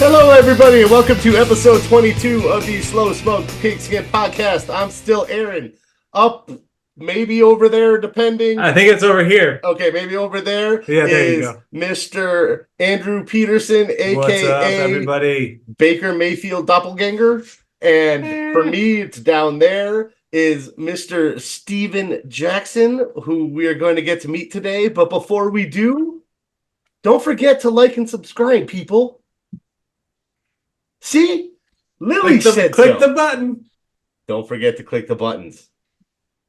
Hello, everybody, and welcome to episode 22 of the Slow Smoke Pigskin podcast. I'm still Aaron. Up, maybe over there, depending. I think it's over here. Okay, maybe over there. Yeah, there you go. Mr. Andrew Peterson, a.k.a. What's up, everybody? Baker Mayfield Doppelganger. And for me, it's down there is Mr. Steven Jackson, who we are going to get to meet today. But before we do, don't forget to like and subscribe, people. See? Lily said click the button. Don't forget to click the buttons.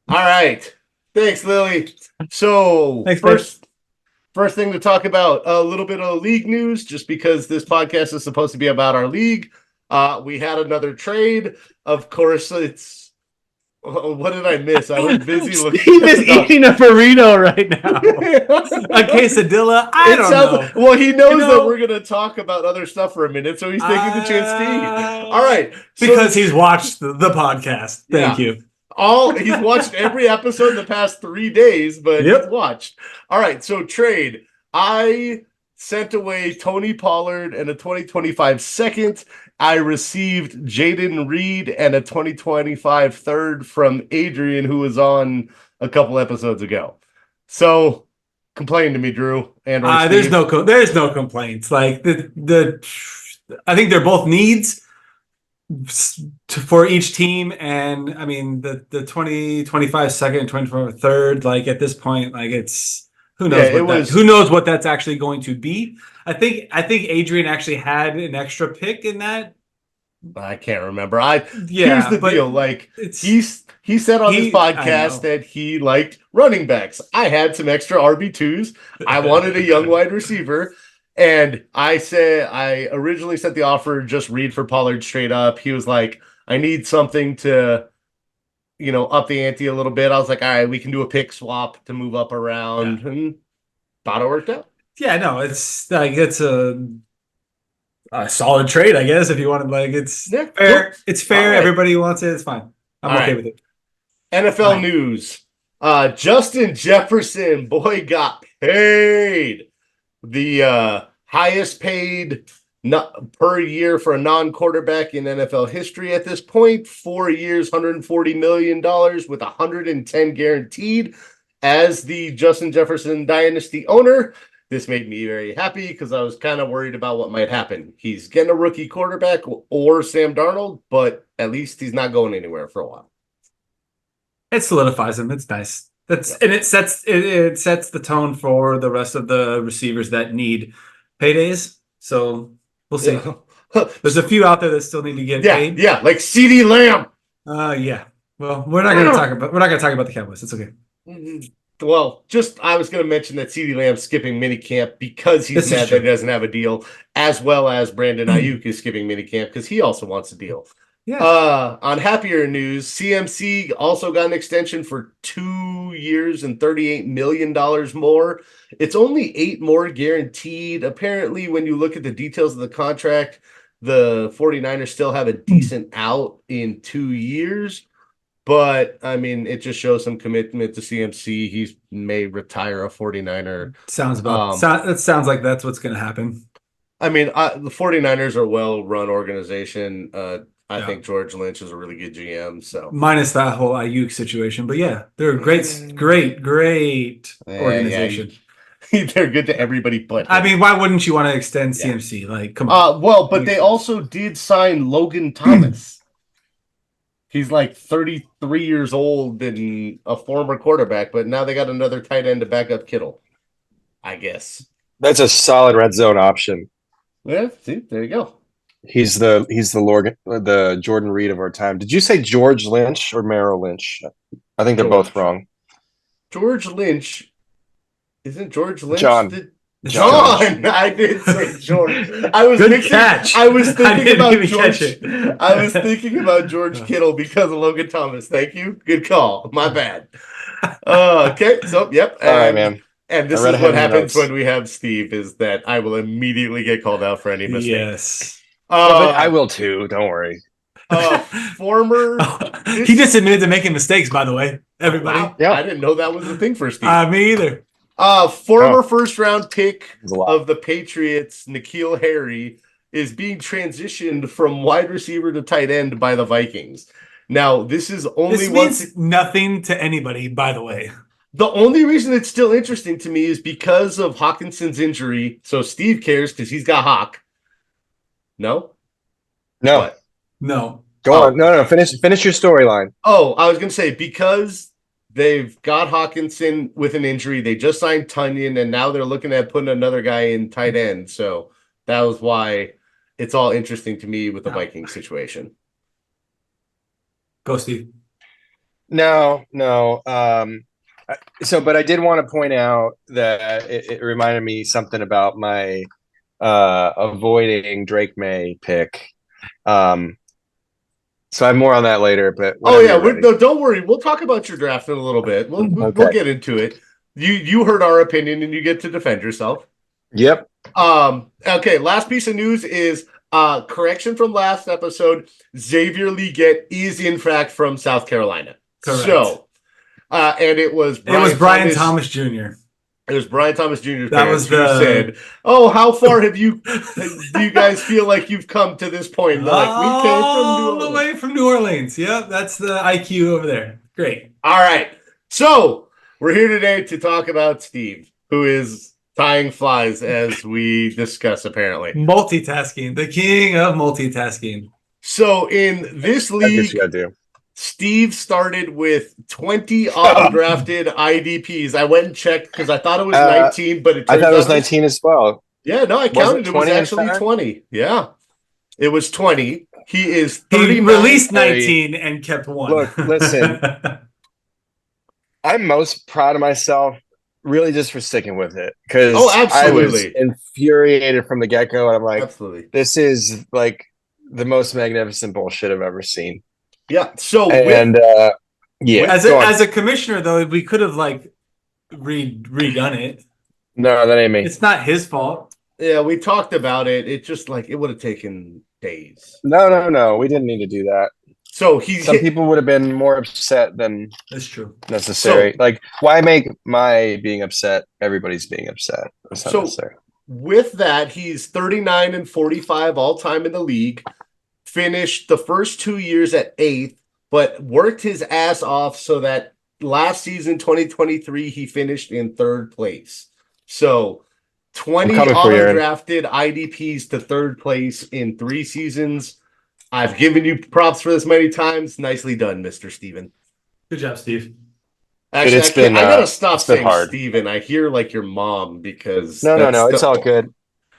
All right. Thanks, Lily. So, Thanks, first thing to talk about, a little bit of league news, just because this podcast is supposed to be about our league. We had another trade. Of course, it's... what did I miss? I was busy looking. Steve is eating a burrito right now. A quesadilla? I don't know. Well, he knows that we're going to talk about other stuff for a minute, so he's taking the chance to eat. All right. Because he's watched the podcast. Thank you. He's watched every episode the past 3 days, but he's watched. All right, so trade. I sent away Tony Pollard and a 2025 second. I received Jaden Reed and a 2025 third from Adrian, who was on a couple episodes ago. So, complain to me, Drew. And there's no complaints. Like I think they're both needs for each team, and I mean the 2025 second and 2025 third. Like at this point, like it's who knows what that's actually going to be. I think Adrian actually had an extra pick in that. I can't remember. Here's the deal. Like he said on this podcast that he liked running backs. I had some extra RB2s. I wanted a young wide receiver. And I originally sent the offer, just Reed for Pollard straight up. He was like, I need something to, up the ante a little bit. I was like, all right, we can do a pick swap to move up around. Yeah. And thought it worked out. Yeah, no, it's a solid trade, I guess, if you want to. Like, it's fair. Cool. It's fair. Right. Everybody wants it. It's fine. I'm okay with it. NFL news. Justin Jefferson, boy, got paid. The highest paid per year for a non-quarterback in NFL history at this point. 4 years, $140 million with $110 guaranteed. As the Justin Jefferson dynasty owner, this made me very happy because I was kind of worried about what might happen. He's getting a rookie quarterback or Sam Darnold, but at least he's not going anywhere for a while. It solidifies him. It's nice. And it sets the tone for the rest of the receivers that need paydays. So we'll see. There's a few out there that still need to get paid. Yeah, like CeeDee Lamb. Yeah. Well, we're not going to talk about the Cowboys. It's okay. Well, I was going to mention that CeeDee Lamb's skipping minicamp because he's mad that he doesn't have a deal, as well as Brandon Ayuk is skipping minicamp because he also wants a deal. Yeah. On happier news, CMC also got an extension for 2 years and $38 million more. It's only 8 more guaranteed. Apparently, when you look at the details of the contract, the 49ers still have a decent out in 2 years. But, I mean, it just shows some commitment to CMC. He may retire a 49er. That sounds like that's what's going to happen. I mean, the 49ers are a well-run organization. I think George Lynch is a really good GM. So minus that whole Ayuk situation. But, yeah, they're a great organization. They're good to everybody but him. I mean, why wouldn't you want to extend CMC? Like, come on. But they also did sign Logan Thomas. He's like 33 years old and a former quarterback, but now they got another tight end to back up Kittle, I guess. That's a solid red zone option. Yeah, see, there you go. He's the Jordan Reed of our time. Did you say George Lynch or Merrill Lynch? I think they're both wrong. George Lynch. Isn't George Lynch John. I did say George. I was thinking about George Kittle because of Logan Thomas. Thank you. Good call. My bad. Okay. So, yep. All right, man. And this is what happens when we have Steve, is that I will immediately get called out for any mistake. Yes. I will too. Don't worry. He just admitted to making mistakes, by the way. Everybody. Wow. Yeah. I didn't know that was a thing for Steve. Me either. Former first round pick of the Patriots, N'Keal Harry, is being transitioned from wide receiver to tight end by the Vikings. Now, this is only This means nothing to anybody, by the way. The only reason it's still interesting to me is because of Hawkinson's injury. So Steve cares because he's got Hawk. No? No. What? No. Go on. No. Finish your storyline. Oh, I was going to say, because they've got Hawkinson with an injury, they just signed Tunyon, and now they're looking at putting another guy in tight end. So that was why it's all interesting to me with the Vikings situation. Go, Steve. No. But I did want to point out that it reminded me something about my avoiding Drake May pick. So I have more on that later. But don't worry. We'll talk about your draft in a little bit. We'll get into it. You heard our opinion, and you get to defend yourself. Yep. Okay. Last piece of news is correction from last episode. Xavier Legette is in fact from South Carolina. Correct. So. And it was Brian Thomas Jr. It was Brian Thomas Jr. That was who said, "Oh, how far do you guys feel like you've come to this point?" And they're like, "We came from New Orleans." All the way from New Orleans. Yep, that's the IQ over there. Great. All right, so we're here today to talk about Steve, who is tying flies as we discuss. Apparently, multitasking, the king of multitasking. So in this league, I guess you gotta do. Steve started with 20 auto-drafted IDPs. I went and checked because I thought it was 19, but I thought it was 19 as well. Yeah, no, I counted. It was actually 20. Yeah, it was 20. He is 39. He released 19 and kept one. Look, listen. I'm most proud of myself really just for sticking with it because I was infuriated from the get-go. And I'm like, this is like the most magnificent bullshit I've ever seen. Yeah. So as a commissioner though, we could have like redone it. No, that ain't me. It's not his fault. Yeah, we talked about it. It just like it would have taken days. No. We didn't need to do that. So some people would have been more upset than that's true necessary. So, like, why make my being upset everybody's being upset? That's not necessary. With that, he's 39 and 45 all time in the league. Finished the first 2 years at 8th, but worked his ass off so that last season, 2023, he finished in 3rd place. So 20 auto-drafted IDPs to 3rd place in 3 seasons. I've given you props for this many times. Nicely done, Mr. Steven. Good job, Steve. Actually, I gotta stop saying Steven. I hear like your mom because no, it's all good.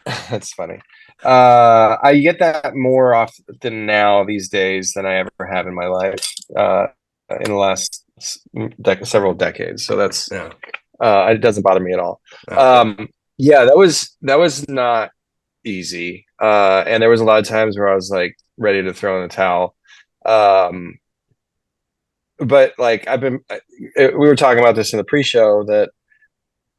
That's funny. I get that more often now these days than I ever have in my life in the last several decades. So that's it doesn't bother me at all. Okay. That was not easy, and there was a lot of times where I was like ready to throw in the towel. But like we were talking about this in the pre-show that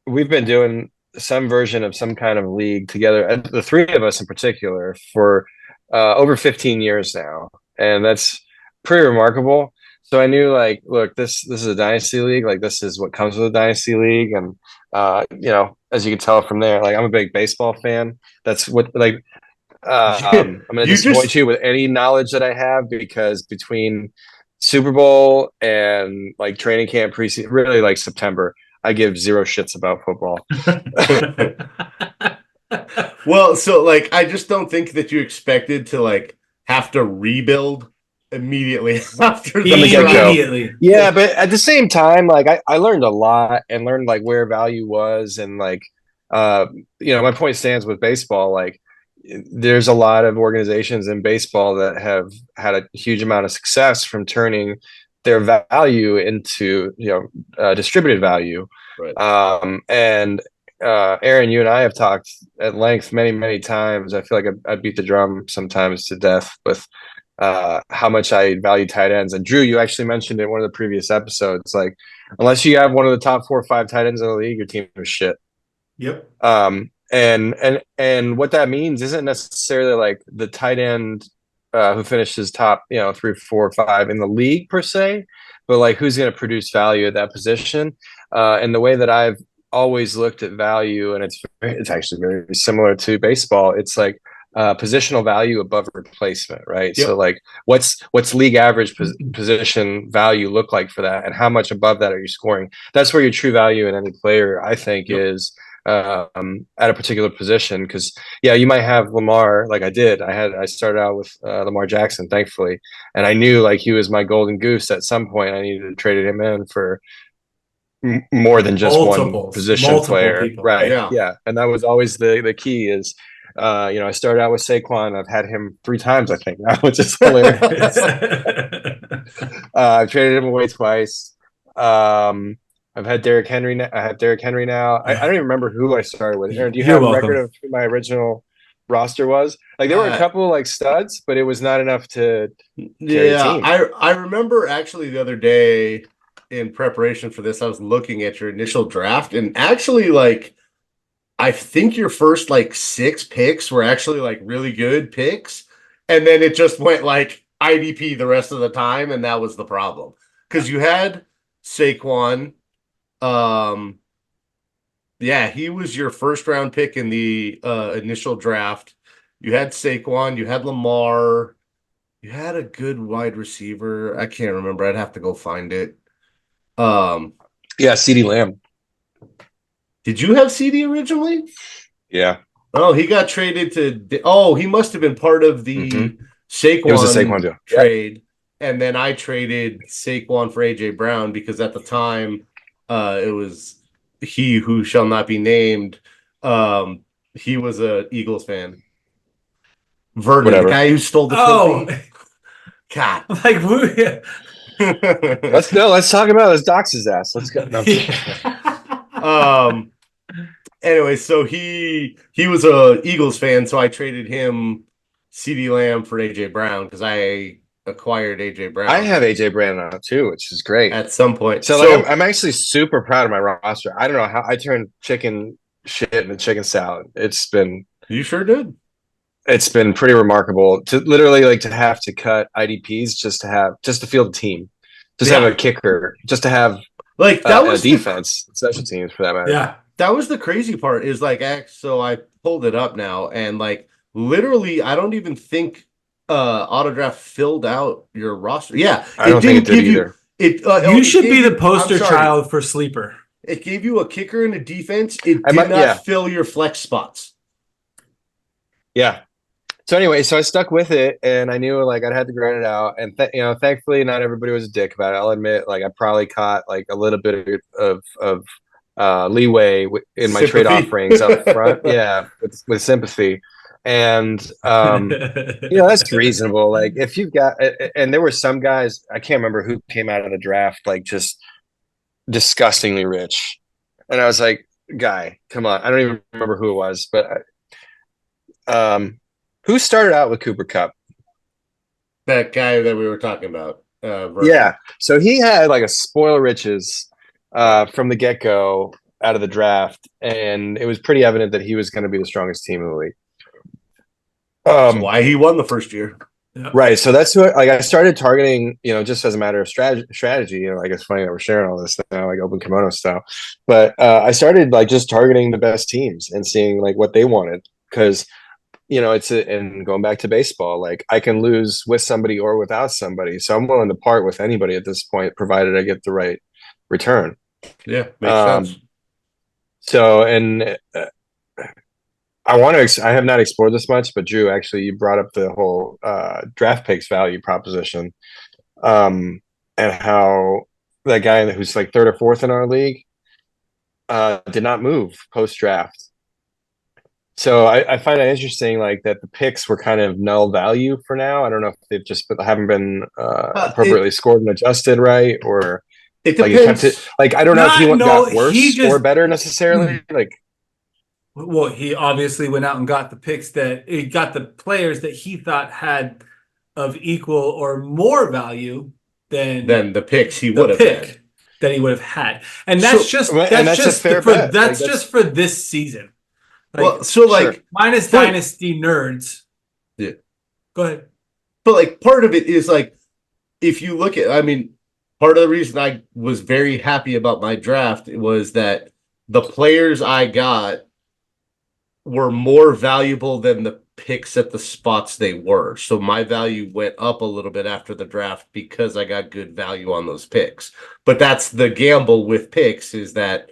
we've been doing some version of some kind of league together, the 3 of us in particular, for over 15 years now, and that's pretty remarkable. So I knew, like, look, this is a dynasty league. Like, this is what comes with a dynasty league, and as you can tell from there, like, I'm a big baseball fan. That's what, like, I'm going to disappoint you with any knowledge that I have, because between Super Bowl and like training camp preseason, really like September, I give 0 shits about football. Well, so like, I just don't think that you expected to like have to rebuild immediately after the immediately. Yeah, but at the same time, like I learned a lot and learned like where value was, and like my point stands with baseball. Like, there's a lot of organizations in baseball that have had a huge amount of success from turning their value into distributed value. Right. And Aaron, you and I have talked at length many times. I feel like I beat the drum sometimes to death with how much I value tight ends. And Drew, you actually mentioned in one of the previous episodes, like, unless you have one of the top 4 or 5 tight ends in the league, your team is shit. Yep. And what that means isn't necessarily like the tight end who finishes top, 3, 4, 5 in the league per se, but like who's going to produce value at that position. And the way that I've always looked at value, and it's actually very similar to baseball. It's like positional value above replacement, right? Yep. So like what's league average position value look like for that, and how much above that are you scoring? That's where your true value in any player, I think, is at a particular position. Because you might have Lamar, like I started out with Lamar Jackson, thankfully, and I knew like he was my golden goose. At some point I needed to trade him in for more than just one position player, people. right? Yeah, and that was always the key is I started out with Saquon. I've had him 3 times, I think, now, which is hilarious. I've traded him away twice. I've had Derrick Henry. I have Derrick Henry now. I don't even remember who I started with. Aaron, do you have a record of who my original roster was? Like there were a couple like studs, but it was not enough to carry a team. I remember actually the other day in preparation for this, I was looking at your initial draft, and actually like I think your first like 6 picks were actually like really good picks. And then it just went like IDP the rest of the time. And that was the problem. Because you had Saquon. He was your first round pick in the initial draft. You had Saquon, you had Lamar, you had a good wide receiver. I can't remember. I'd have to go find it. CeeDee Lamb. Did you have CD originally? Yeah. Oh, he got traded to. Oh, he must have been part of the Saquon, it was a Saquon deal. Trade, and then I traded Saquon for AJ Brown because at the time, it was he who shall not be named. He was a Eagles fan. Vernon, the guy who stole the trophy. God, like let's talk about it. Let's dox his ass. Let's go. No. Anyway, so he was a Eagles fan, so I traded him CeeDee Lamb for AJ Brown because I acquired AJ Brown. I have AJ Brown now too, which is great. At some point. So like, I'm actually super proud of my roster. I don't know how I turned chicken shit into chicken salad. You sure did. It's been pretty remarkable to literally like to have to cut IDPs just to field the team, just have a kicker, just to have like that was a defense, special teams for that matter. Yeah, that was the crazy part. Is like, so I pulled it up now, and like literally, I don't even think Autodraft filled out your roster. Yeah, I don't think it did either. You should be the poster child for sleeper. It gave you a kicker and a defense. It did not fill your flex spots. Yeah. So anyway, so I stuck with it, and I knew like I'd had to grind it out, and thankfully, not everybody was a dick about it. I'll admit, like I probably caught like a little bit of leeway in my trade offerings up front, with sympathy, and that's reasonable. Like if you've got, and there were some guys, I can't remember who came out of the draft like just disgustingly rich, and I was like, guy, come on, I don't even remember who it was, but who started out with Cooper Kupp? That guy that we were talking about. So he had like a spoil riches from the get-go out of the draft, and it was pretty evident that he was going to be the strongest team in the league. That's why he won the first year. Yep. Right. So that's who I started targeting, just as a matter of strategy. Like it's funny that we're sharing all this now, like open kimono style. But I started like just targeting the best teams and seeing like what they wanted, because and going back to baseball, like I can lose with somebody or without somebody. So I'm willing to part with anybody at this point, provided I get the right return. Yeah, makes sense. So, and I have not explored this much, but Drew, actually, you brought up the whole draft picks value proposition, and how that guy who's like 3rd or 4th in our league did not move post draft. So I find it interesting, like that the picks were kind of null value for now. I don't know if they've haven't been appropriately scored and adjusted right, or it depends. Like I don't know if he got worse or better necessarily. Like, well, he obviously went out and got the picks he got the players that he thought had of equal or more value than the picks he would have had. That he would have had, and that's just for this season. Like, well, so like minus dynasty nerds. Yeah. Go ahead. But like part of it is like, if you look at, part of the reason I was very happy about my draft was that the players I got were more valuable than the picks at the spots they were. So my value went up a little bit after the draft because I got good value on those picks. But that's the gamble with picks is that.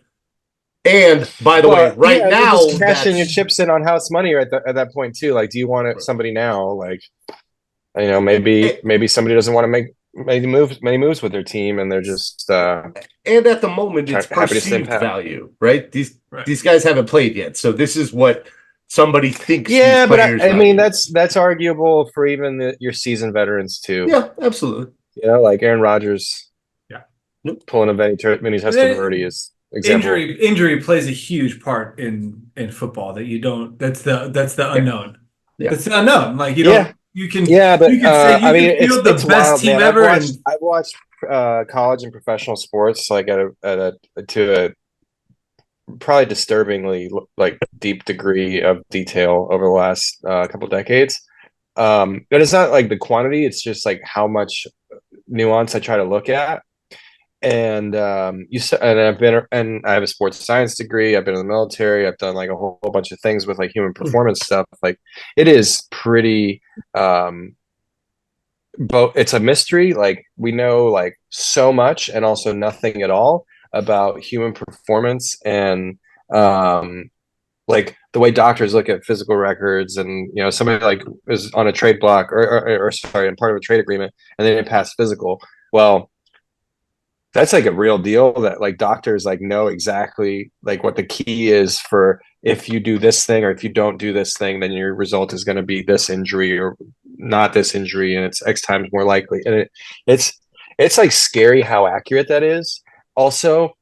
And by the way, right now, you're just cashing your chips in on house money at that point too. Like, do you want somebody now? Like, maybe somebody doesn't want to make many moves with their team, and they're just and at the moment it's perceived value, right? These guys haven't played yet, so this is what somebody thinks. Yeah, but I mean that's arguable for even your seasoned veterans too. Yeah, absolutely. Like Aaron Rodgers. Yeah, pulling a Vinny Testaverde is. Example. Injury plays a huge part in football that you don't. That's the unknown. Yeah. That's the unknown. Like you don't. You can. Yeah, but you can say you I mean, it's the best wild, team man. ever. I've watched college and professional sports like to a probably disturbingly like deep degree of detail over the last couple of decades. But it's not like the quantity; it's just like how much nuance I try to look at. And and I have a sports science degree. I've been in the military. I've done like a whole bunch of things with like human performance stuff. Like it is pretty but it's a mystery. Like we know like so much and also nothing at all about human performance and like the way doctors look at physical records and somebody like is on a trade block or sorry, in part of a trade agreement and they didn't pass physical. Well, that's like a real deal that like doctors like know exactly like what the key is for if you do this thing or if you don't do this thing, then your result is going to be this injury or not this injury. And it's X times more likely. And it's like scary how accurate that is. Also,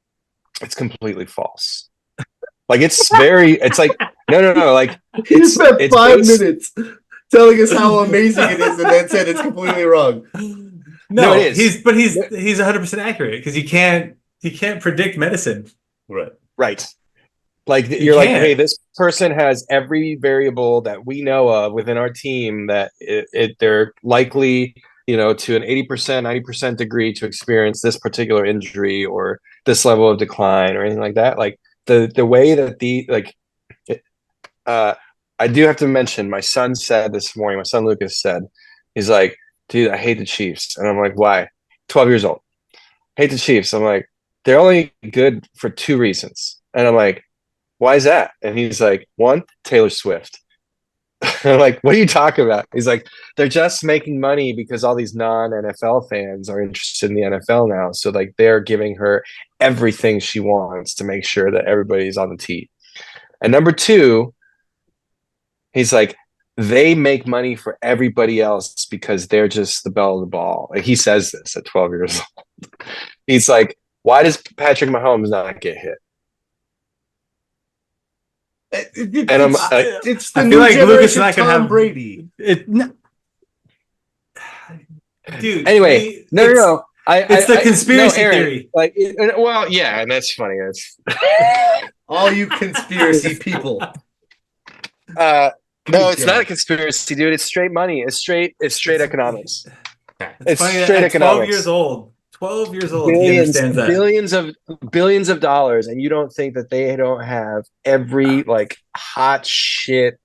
it's completely false. Like it's like, no. Like he spent 5 minutes telling us how amazing it is and then said it's completely wrong. No, it is. He's 100% accurate because you can't predict medicine. Right. Like you're like, hey, this person has every variable that we know of within our team that they're likely, to an 80%, 90% degree to experience this particular injury or this level of decline or anything like that. Like the way that I do have to mention my son said this morning, my son Lucas said, he's like, dude, I hate the Chiefs. And I'm like, why? 12 years old. Hate the Chiefs. I'm like, they're only good for 2 reasons. And I'm like, why is that? And he's like, 1, Taylor Swift. I'm like, what are you talking about? He's like, they're just making money because all these non-NFL fans are interested in the NFL now. So like they're giving her everything she wants to make sure that everybody's on the tee. And number 2, he's like, they make money for everybody else because they're just the belle of the ball. Like he says this at 12 years old. He's like, why does Patrick Mahomes not get hit? It's the I new feel like generation Lucas and I can Tom have Brady. Dude. Anyway, no. It's the conspiracy theory. Like, yeah, and that's funny. That's all you conspiracy people. No, it's not a conspiracy, dude. It's straight money. It's straight economics. It's funny straight economics. 12 years old. 12 years old. He understands that. Billions of dollars, and you don't think that they don't have every like hot shit,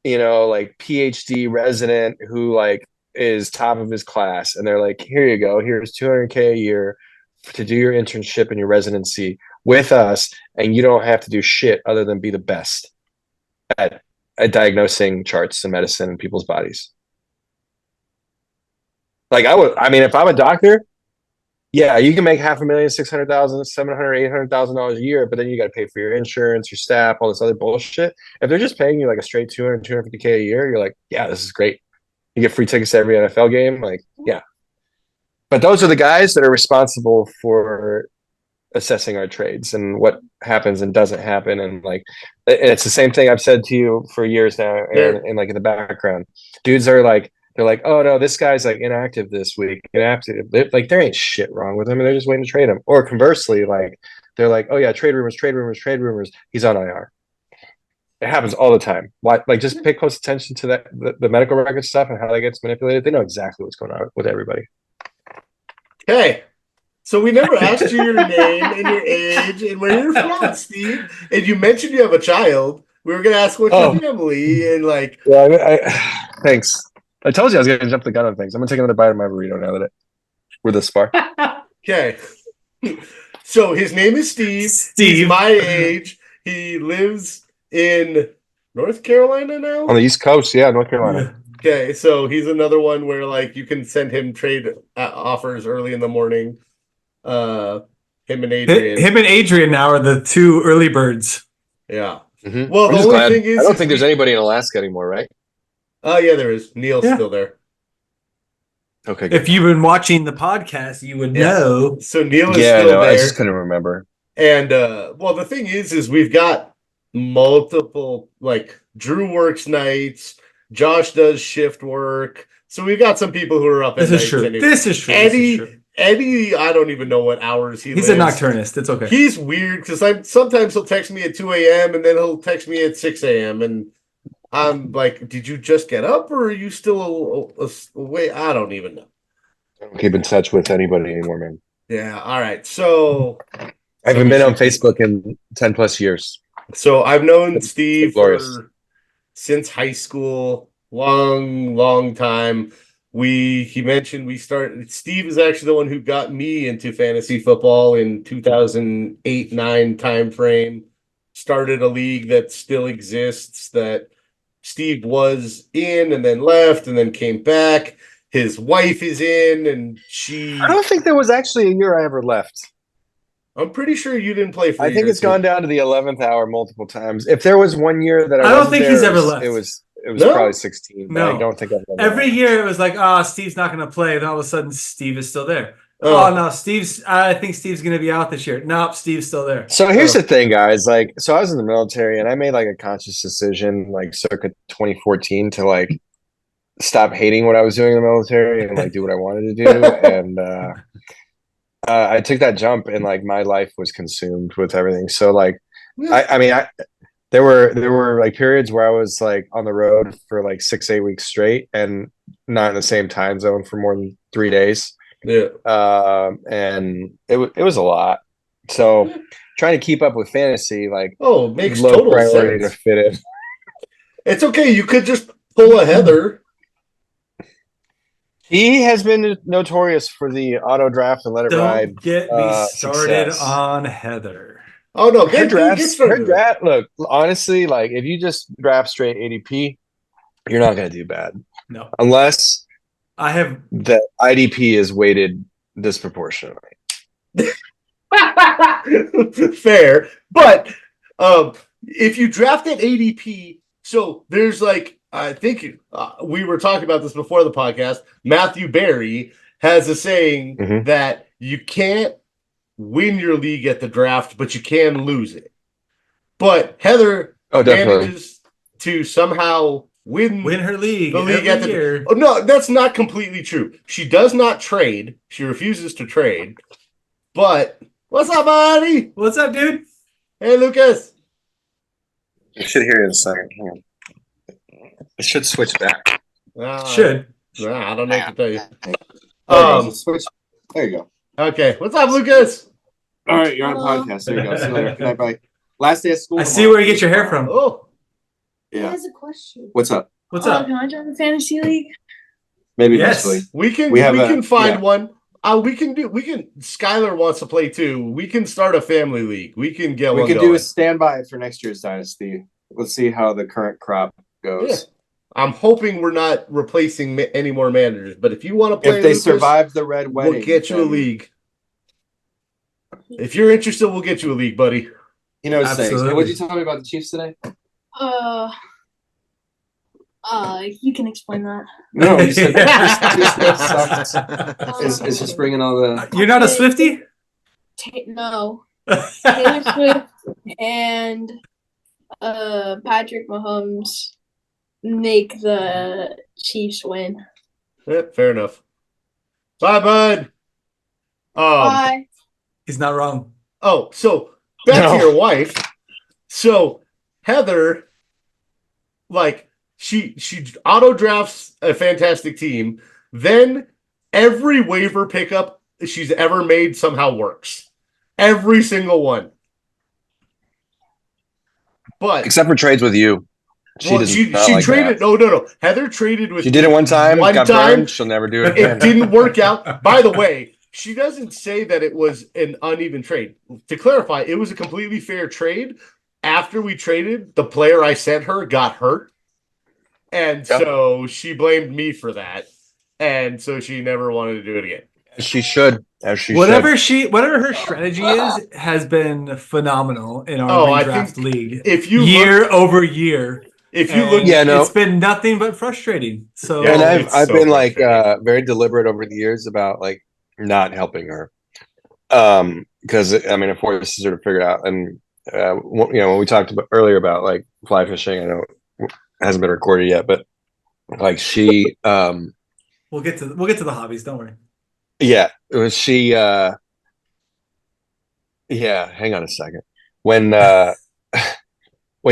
like PhD resident who like is top of his class, and they're like, here you go, here's $200K a year to do your internship and your residency with us, and you don't have to do shit other than be the best at diagnosing charts and medicine in people's bodies. Like if I'm a doctor, yeah, you can make $500,000, $600,000, $700,000, $800,000 a year, but then you got to pay for your insurance, your staff, all this other bullshit. If they're just paying you like a straight $250K a year, you're like, yeah, this is great. You get free tickets to every NFL game. Like, yeah. But those are the guys that are responsible for assessing our trades and what happens and doesn't happen. And like, it's the same thing I've said to you for years now. And like in the background, dudes are like, they're like, oh no, this guy's like inactive this week. Inactive. Like there ain't shit wrong with him, and they're just waiting to trade him. Or conversely, like they're like, oh yeah, trade rumors. He's on IR. It happens all the time. Why? Like just pay close attention to that the medical record stuff and how that gets manipulated. They know exactly what's going on with everybody. Okay. So we never asked you your name and your age and where you're from, Steve. And you mentioned you have a child. We were gonna ask what's your family and like. Thanks. I told you I was gonna jump the gun on things. I'm gonna take another bite of my burrito now that we're this far. Okay. So his name is Steve. He's my age. He lives in North Carolina now. On the East Coast, yeah, North Carolina. Okay, so he's another one where like you can send him trade offers early in the morning. Him and Adrian now are the two early birds. Yeah. Mm-hmm. Well, the only thing is, I don't think there's anybody in Alaska anymore, right? Oh, yeah, there is. Neil's still there. Okay. Good. If you've been watching the podcast, you would know. So Neil is still there. I just couldn't remember. And well, the thing is we've got multiple, like Drew works nights, Josh does shift work. So we've got some people who are up at night. This is true. Eddie, I don't even know what hours he's a nocturnist. It's okay. He's weird because sometimes he'll text me at 2 a.m. and then he'll text me at 6 a.m. and I'm like, did you just get up or are you still away? I don't even know. I don't keep in touch with anybody anymore, man. Yeah. All right. So I haven't been on Facebook in 10 plus years. So I've known Steve since high school, long time. He mentioned we started. Steve is actually the one who got me into fantasy football in 2008-9 timeframe. Started a league that still exists that Steve was in and then left and then came back. His wife is in and I don't think there was actually a year I ever left. I'm pretty sure you didn't play for I think it's gone down to the 11th hour multiple times. If there was 1 year that I don't think he's ever left. It was probably 16. No. I don't think I've ever Every year it was like, Steve's not going to play. Then all of a sudden, Steve is still there. Oh, no, I think Steve's going to be out this year. Nope, Steve's still there. So here's the thing, guys. Like, so I was in the military and I made like a conscious decision, like circa 2014 to like stop hating what I was doing in the military and like do what I wanted to do. And I took that jump and like my life was consumed with everything. So like, there were like periods where I was like on the road for like 6-8 weeks straight and not in the same time zone for more than 3 days. Yeah. And it was a lot. So trying to keep up with fantasy, like makes low total priority sense to fit in. It's okay. You could just pull a Heather. He has been notorious for the auto draft and let it ride. Don't get me started on Heather. Oh no, her draft. Look, honestly, like if you just draft straight ADP, you're not going to do bad. No, unless the IDP is weighted disproportionately. Fair, but if you draft at ADP, so there's like I think we were talking about this before the podcast. Matthew Berry has a saying that you can't win your league at the draft, but you can lose it. But Heather manages to somehow win her league, the league every year. Oh, no, that's not completely true. She does not trade. She refuses to trade. But what's up, buddy? What's up, dude? Hey, Lucas. I should hear you in a second. Hang on. It should switch back. Should. I don't know what to tell you. Switch. There you go. Okay. What's up, Lucas? All right, you're on a podcast. There you go. See you later. Good night, bye. Last day of school. I see where you get your hair from. Oh. Yeah. There's a question. What's up? What's up? Can I join the fantasy league? Maybe eventually. We can find one. Skylar wants to play too. We can start a family league. We can get one. We can do a standby for next year's dynasty. Let's see how the current crop goes. Yeah. I'm hoping we're not replacing any more managers, but if you want to play, if they survive the red wedding, we'll get you a league. If you're interested, we'll get you a league, buddy. You know, what did you tell me about the Chiefs today? You can explain that. No, you said is just bringing all the. You're not a Swiftie? No. Taylor Swift and Patrick Mahomes make the Chiefs win. Yeah, fair enough. Bye, bud. Bye. He's not wrong. Oh, so back to your wife. So Heather, like she auto drafts a fantastic team. Then every waiver pickup she's ever made somehow works. Every single one. But except for trades with you. she traded. That. No. Heather traded with. She did it one time. Got burned. She'll never do it again. It didn't work out. By the way, she doesn't say that it was an uneven trade. To clarify, it was a completely fair trade. After we traded, the player I sent her got hurt. And so she blamed me for that. And so she never wanted to do it again. As she should. Whatever her strategy is has been phenomenal in our redraft league. If you over year. If you look, it's been nothing but frustrating. So and I've been like very deliberate over the years about like not helping her. Because I mean it forces her to figure it out. And when we talked about earlier about like fly fishing, I know it hasn't been recorded yet, but like she we'll get to the hobbies, don't worry. Yeah, it was she hang on a second. When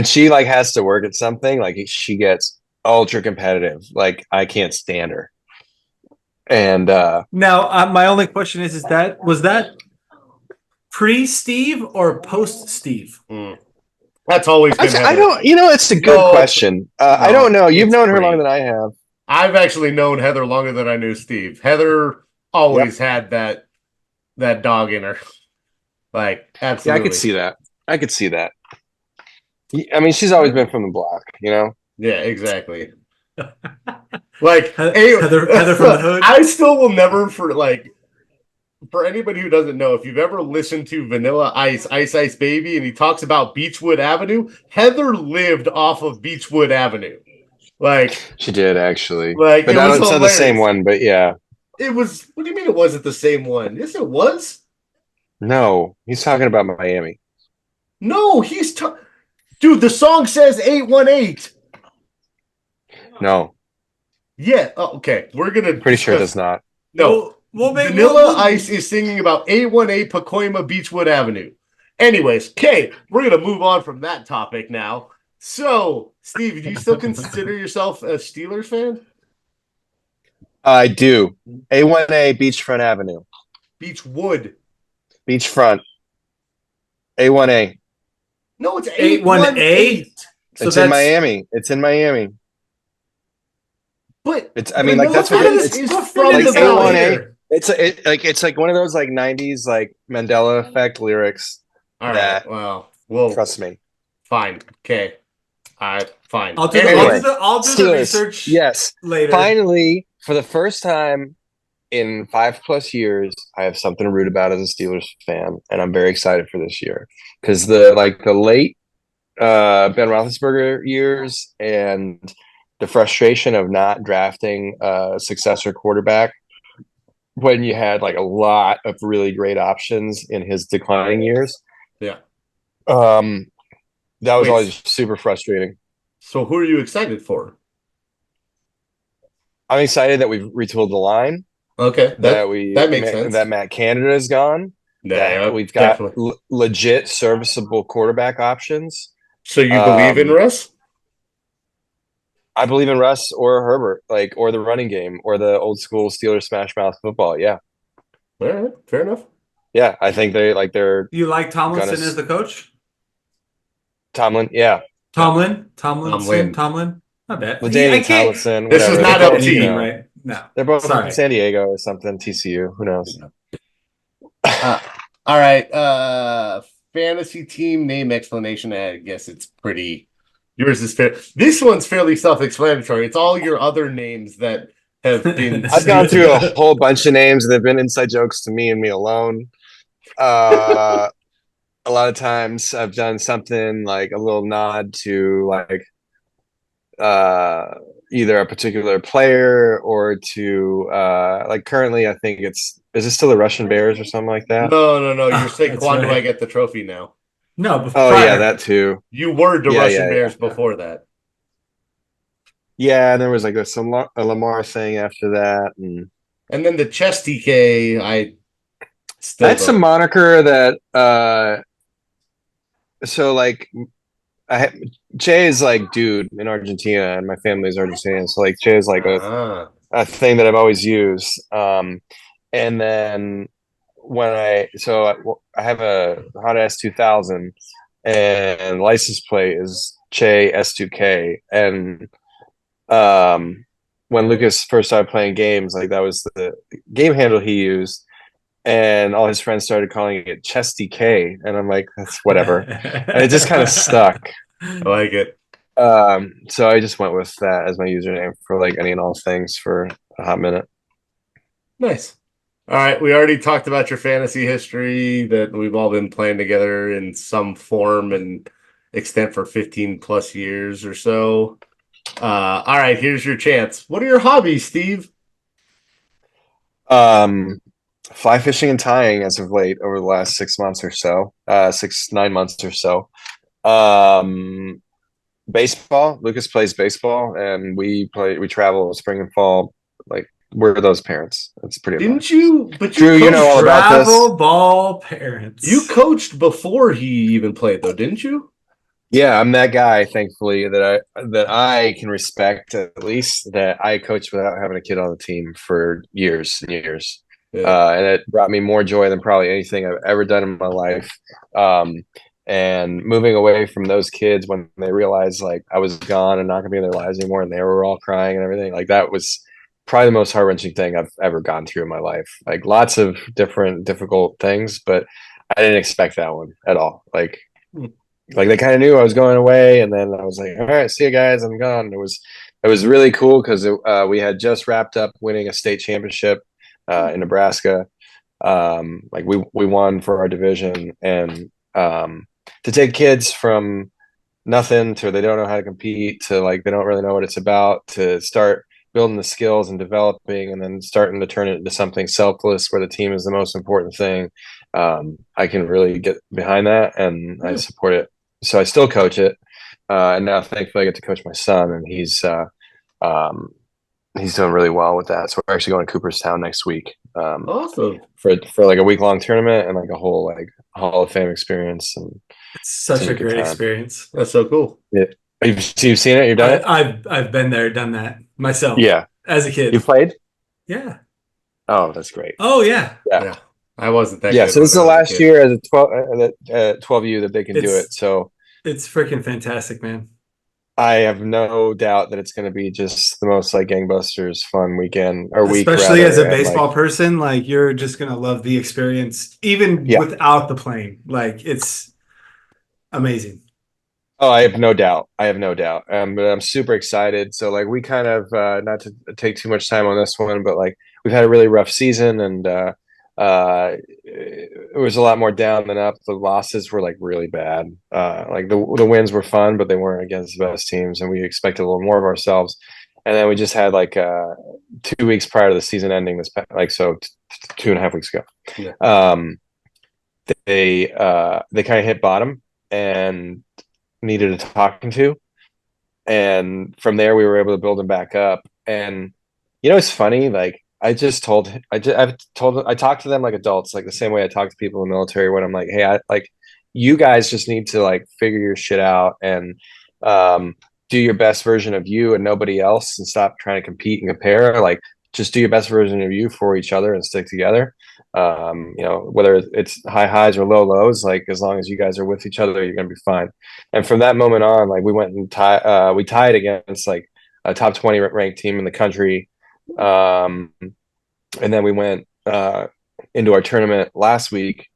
she like has to work at something, like she gets ultra competitive. Like I can't stand her. And now my only question was that pre-Steve or post-Steve? That's always been Heather. I don't. It's a good question. I don't know. You've known her longer than I have. I've actually known Heather longer than I knew Steve. Heather always had that dog in her. Like absolutely. Yeah, I could see that. I mean, she's always been from the block, Yeah, exactly. Like Heather from the hood. I still will never for anybody who doesn't know, if you've ever listened to Vanilla Ice Baby, and he talks about Beechwood Avenue, Heather lived off of Beechwood Avenue. Like she did actually. Like, but it's not the same one. But yeah, it was. What do you mean it wasn't the same one? Yes, it was. No, he's talking about Miami. No, dude. The song says 818. No. Yeah. Oh, okay. We're gonna. Pretty sure it does not. No. Vanilla Ice is singing about 818 Pacoima Beechwood Avenue. Anyways, Kay, we're going to move on from that topic now. So, Steve, do you still consider yourself a Steelers fan? I do. A1A Beachfront Avenue. Beechwood. Beachfront. A1A. No, it's 818. It's in Miami. It's in Miami. But it's. I mean, like that's what it's from like the A1A. It's like one of those like 90s like Mandela effect lyrics. All right. Well, trust me. Fine. Okay. Fine. I'll do the research. Yes. Later. Finally, for the first time in 5+ years, I have something to root about as a Steelers fan, and I'm very excited for this year because the late Ben Roethlisberger years and the frustration of not drafting a successor quarterback when you had like a lot of really great options in his declining years. Yeah. That was always super frustrating. So who are you excited for? I'm excited that we've retooled the line. Okay. That makes sense. That Matt Canada is gone. Yeah, we've got legit serviceable quarterback options. So you believe in Russ? I believe in Russ or Herbert, or the running game, or the old school Steelers smash mouth football. Yeah. All right, fair enough. Yeah, I think they're. You like Tomlinson as the coach? Tomlin, yeah. Tomlin. Not bad. Tomlinson. This is not up to you, right? No, they're both from San Diego or something. TCU. Who knows? All right. Fantasy team name explanation. I guess it's pretty. Yours is fair. This one's fairly self-explanatory. It's all your other names that have been. I've gone through a whole bunch of names that have been inside jokes to me and me alone. A lot of times I've done something like a little nod to like either a particular player or to like currently I think is it still the Russian Bears or something like that? No. You're Sequando. Do I get the trophy now? No. Yeah, that too. You were the Russian Bears before that. Yeah, and there was like a Lamar thing after that, and then the chess TK. That's a moniker that. So like, Che is like dude in Argentina, and my family's Argentinian, so like Che is like a thing that I've always used. And then when I have a Hot Ass 2000, and license plate is Che S2K. And when Lucas first started playing games, like that was the game handle he used, and all his friends started calling it Chesty K, and I'm like, that's whatever, and it just kind of stuck. I like it. So I just went with that as my username for like any and all things for a hot minute. Nice. All right, we already talked about your fantasy history, that we've all been playing together in some form and extent for 15 plus years or so. All right, here's your chance. What are your hobbies, Steve? Fly fishing and tying as of late over the last 6 months or so, 9 months or so. Baseball. Lucas plays baseball, and we travel spring and fall. Like, we're those parents. That's pretty much. Didn't you? But Drew, you know all about this. Travel ball parents. You coached before he even played, though, didn't you? Yeah, I'm that guy, thankfully, that I can respect, at least, that I coached without having a kid on the team for years and years. Yeah. And it brought me more joy than probably anything I've ever done in my life. And moving away from those kids when they realized like I was gone and not gonna be in their lives anymore, and they were all crying and everything, like that was probably the most heart-wrenching thing I've ever gone through in my life. Like, lots of different difficult things, but I didn't expect that one at all. Like they kind of knew I was going away, and then I was like, all right, see you guys, I'm gone. It was really cool because we had just wrapped up winning a state championship in Nebraska. Like we won for our division, and to take kids from nothing to they don't know how to compete to like they don't really know what it's about, to start building the skills and developing, and then starting to turn it into something selfless where the team is the most important thing. I can really get behind that, and I support it. So I still coach it, and now thankfully I get to coach my son, and he's doing really well with that. So we're actually going to Cooperstown next week. Awesome. For like a week-long tournament and like a whole like Hall of Fame experience. And it's such a great experience. That's so cool. Yeah. You've seen it? You've done it? I've been there, done that myself. Yeah. As a kid. You played? Yeah. Oh, that's great. Oh yeah. Yeah. I wasn't that. Yeah. So this is the last year as a 12U that they can do it. So it's freaking fantastic, man. I have no doubt that it's going to be just the most like gangbusters fun weekend or week. Especially as a baseball person, like you're just going to love the experience, even without the playing. Like, it's amazing. Oh, I have no doubt. But I'm super excited. So like we kind of not to take too much time on this one, but like we've had a really rough season, and it was a lot more down than up. The losses were like really bad. Like the wins were fun, but they weren't against the best teams, and we expected a little more of ourselves. And then we just had like 2 weeks prior to the season ending, 2.5 weeks ago. Yeah. They kind of hit bottom and needed a talking to, and from there we were able to build them back up. And it's funny, like I talked to them like adults, like the same way I talk to people in the military when I'm like, hey, you guys just need to like figure your shit out and do your best version of you and nobody else, and stop trying to compete and compare. Like, just do your best version of you for each other and stick together. Whether it's high highs or low lows, like as long as you guys are with each other, you're going to be fine. And from that moment on, like we went and we tied against like a top 20 ranked team in the country. And then we went into our tournament last week.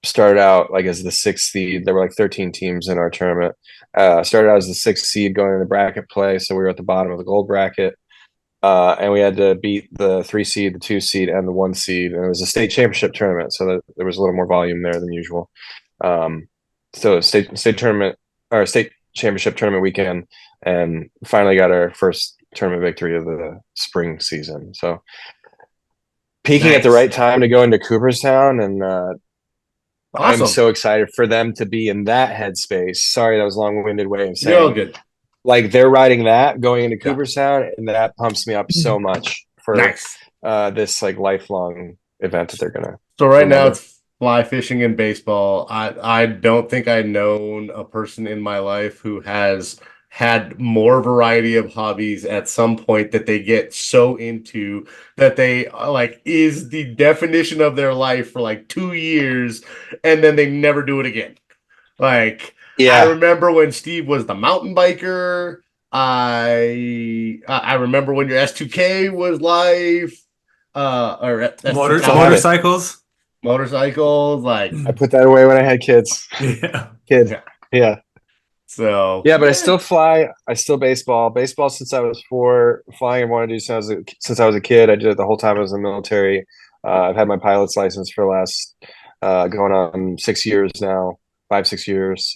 Started out like as the 6th seed. There were like 13 teams in our tournament. Started out as the 6th seed going into bracket play, so we were at the bottom of the gold bracket. And we had to beat the 3 seed, the 2 seed, and the 1 seed. And it was a state championship tournament, so that there was a little more volume there than usual. So state tournament or state championship tournament weekend, and finally got our first tournament victory of the spring season. So peaking at the right time to go into Cooperstown, and awesome. I'm so excited for them to be in that headspace. Sorry, that was a long-winded way of saying. You're all good. Like they're riding that going into Cooperstown, and that pumps me up so much for this like lifelong event that they're gonna. So right now it's fly fishing and baseball. I don't think I've known a person in my life who has had more variety of hobbies at some point that they get so into that they like is the definition of their life for like 2 years and then they never do it again. Like I Yeah. remember when Steve was the mountain biker. I remember when your S2K was live. Or S2000 Motorcycles. motorcycles. Like I put that away when I had kids. Yeah. Kids. yeah. Yeah. So Yeah, but I still fly. I still baseball. Baseball since I was 4. Flying I wanted to do since I was a kid. I did it the whole time I was in the military. I've had my pilot's license for the last going on 6 years now, 5, 6 years.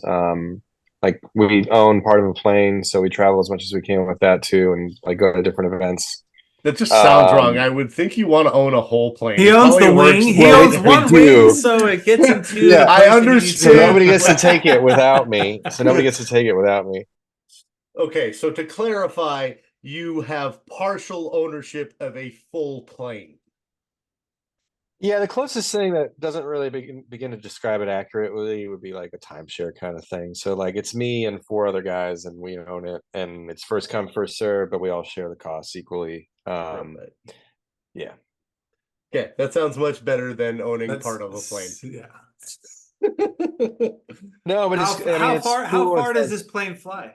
Like we own part of a plane, so we travel as much as we can with that too, and like go to different events. that just sounds wrong. I would think you want to own a whole plane. He It owns probably the works wing. He well, owns we one do. wing, so it gets him to Yeah, the I place that he understand. So needs to. nobody gets to take it without me. So nobody gets to take it without me. Okay, so to clarify, you have partial ownership of a full plane. Yeah, the closest thing that doesn't really begin to describe it accurately would be like a timeshare kind of thing. So like it's me and 4 other guys and we own it and it's first come, first serve, but we all share the costs equally. Right. Yeah. Okay, that sounds much better than owning That's part of a plane. Yeah. No, but How far does this plane fly?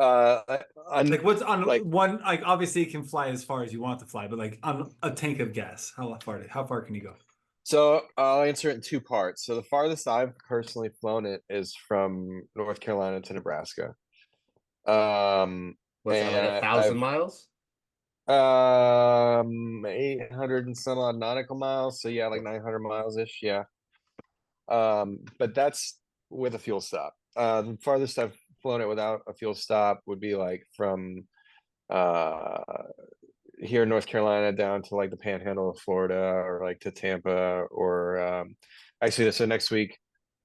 Like what's on like one? Like obviously it can fly as far as you want to fly, but like on a tank of gas, how far can you go? so I'll answer it in 2 parts. So the farthest I've personally flown it is from North Carolina to Nebraska. What's that, like And 1,000 miles? 800 and some odd nautical miles. So yeah, like 900 miles ish. Yeah. But that's with a fuel stop. The farthest I've flown it without a fuel stop would be like from uh here in North Carolina down to like the panhandle of Florida or like to Tampa or actually so next week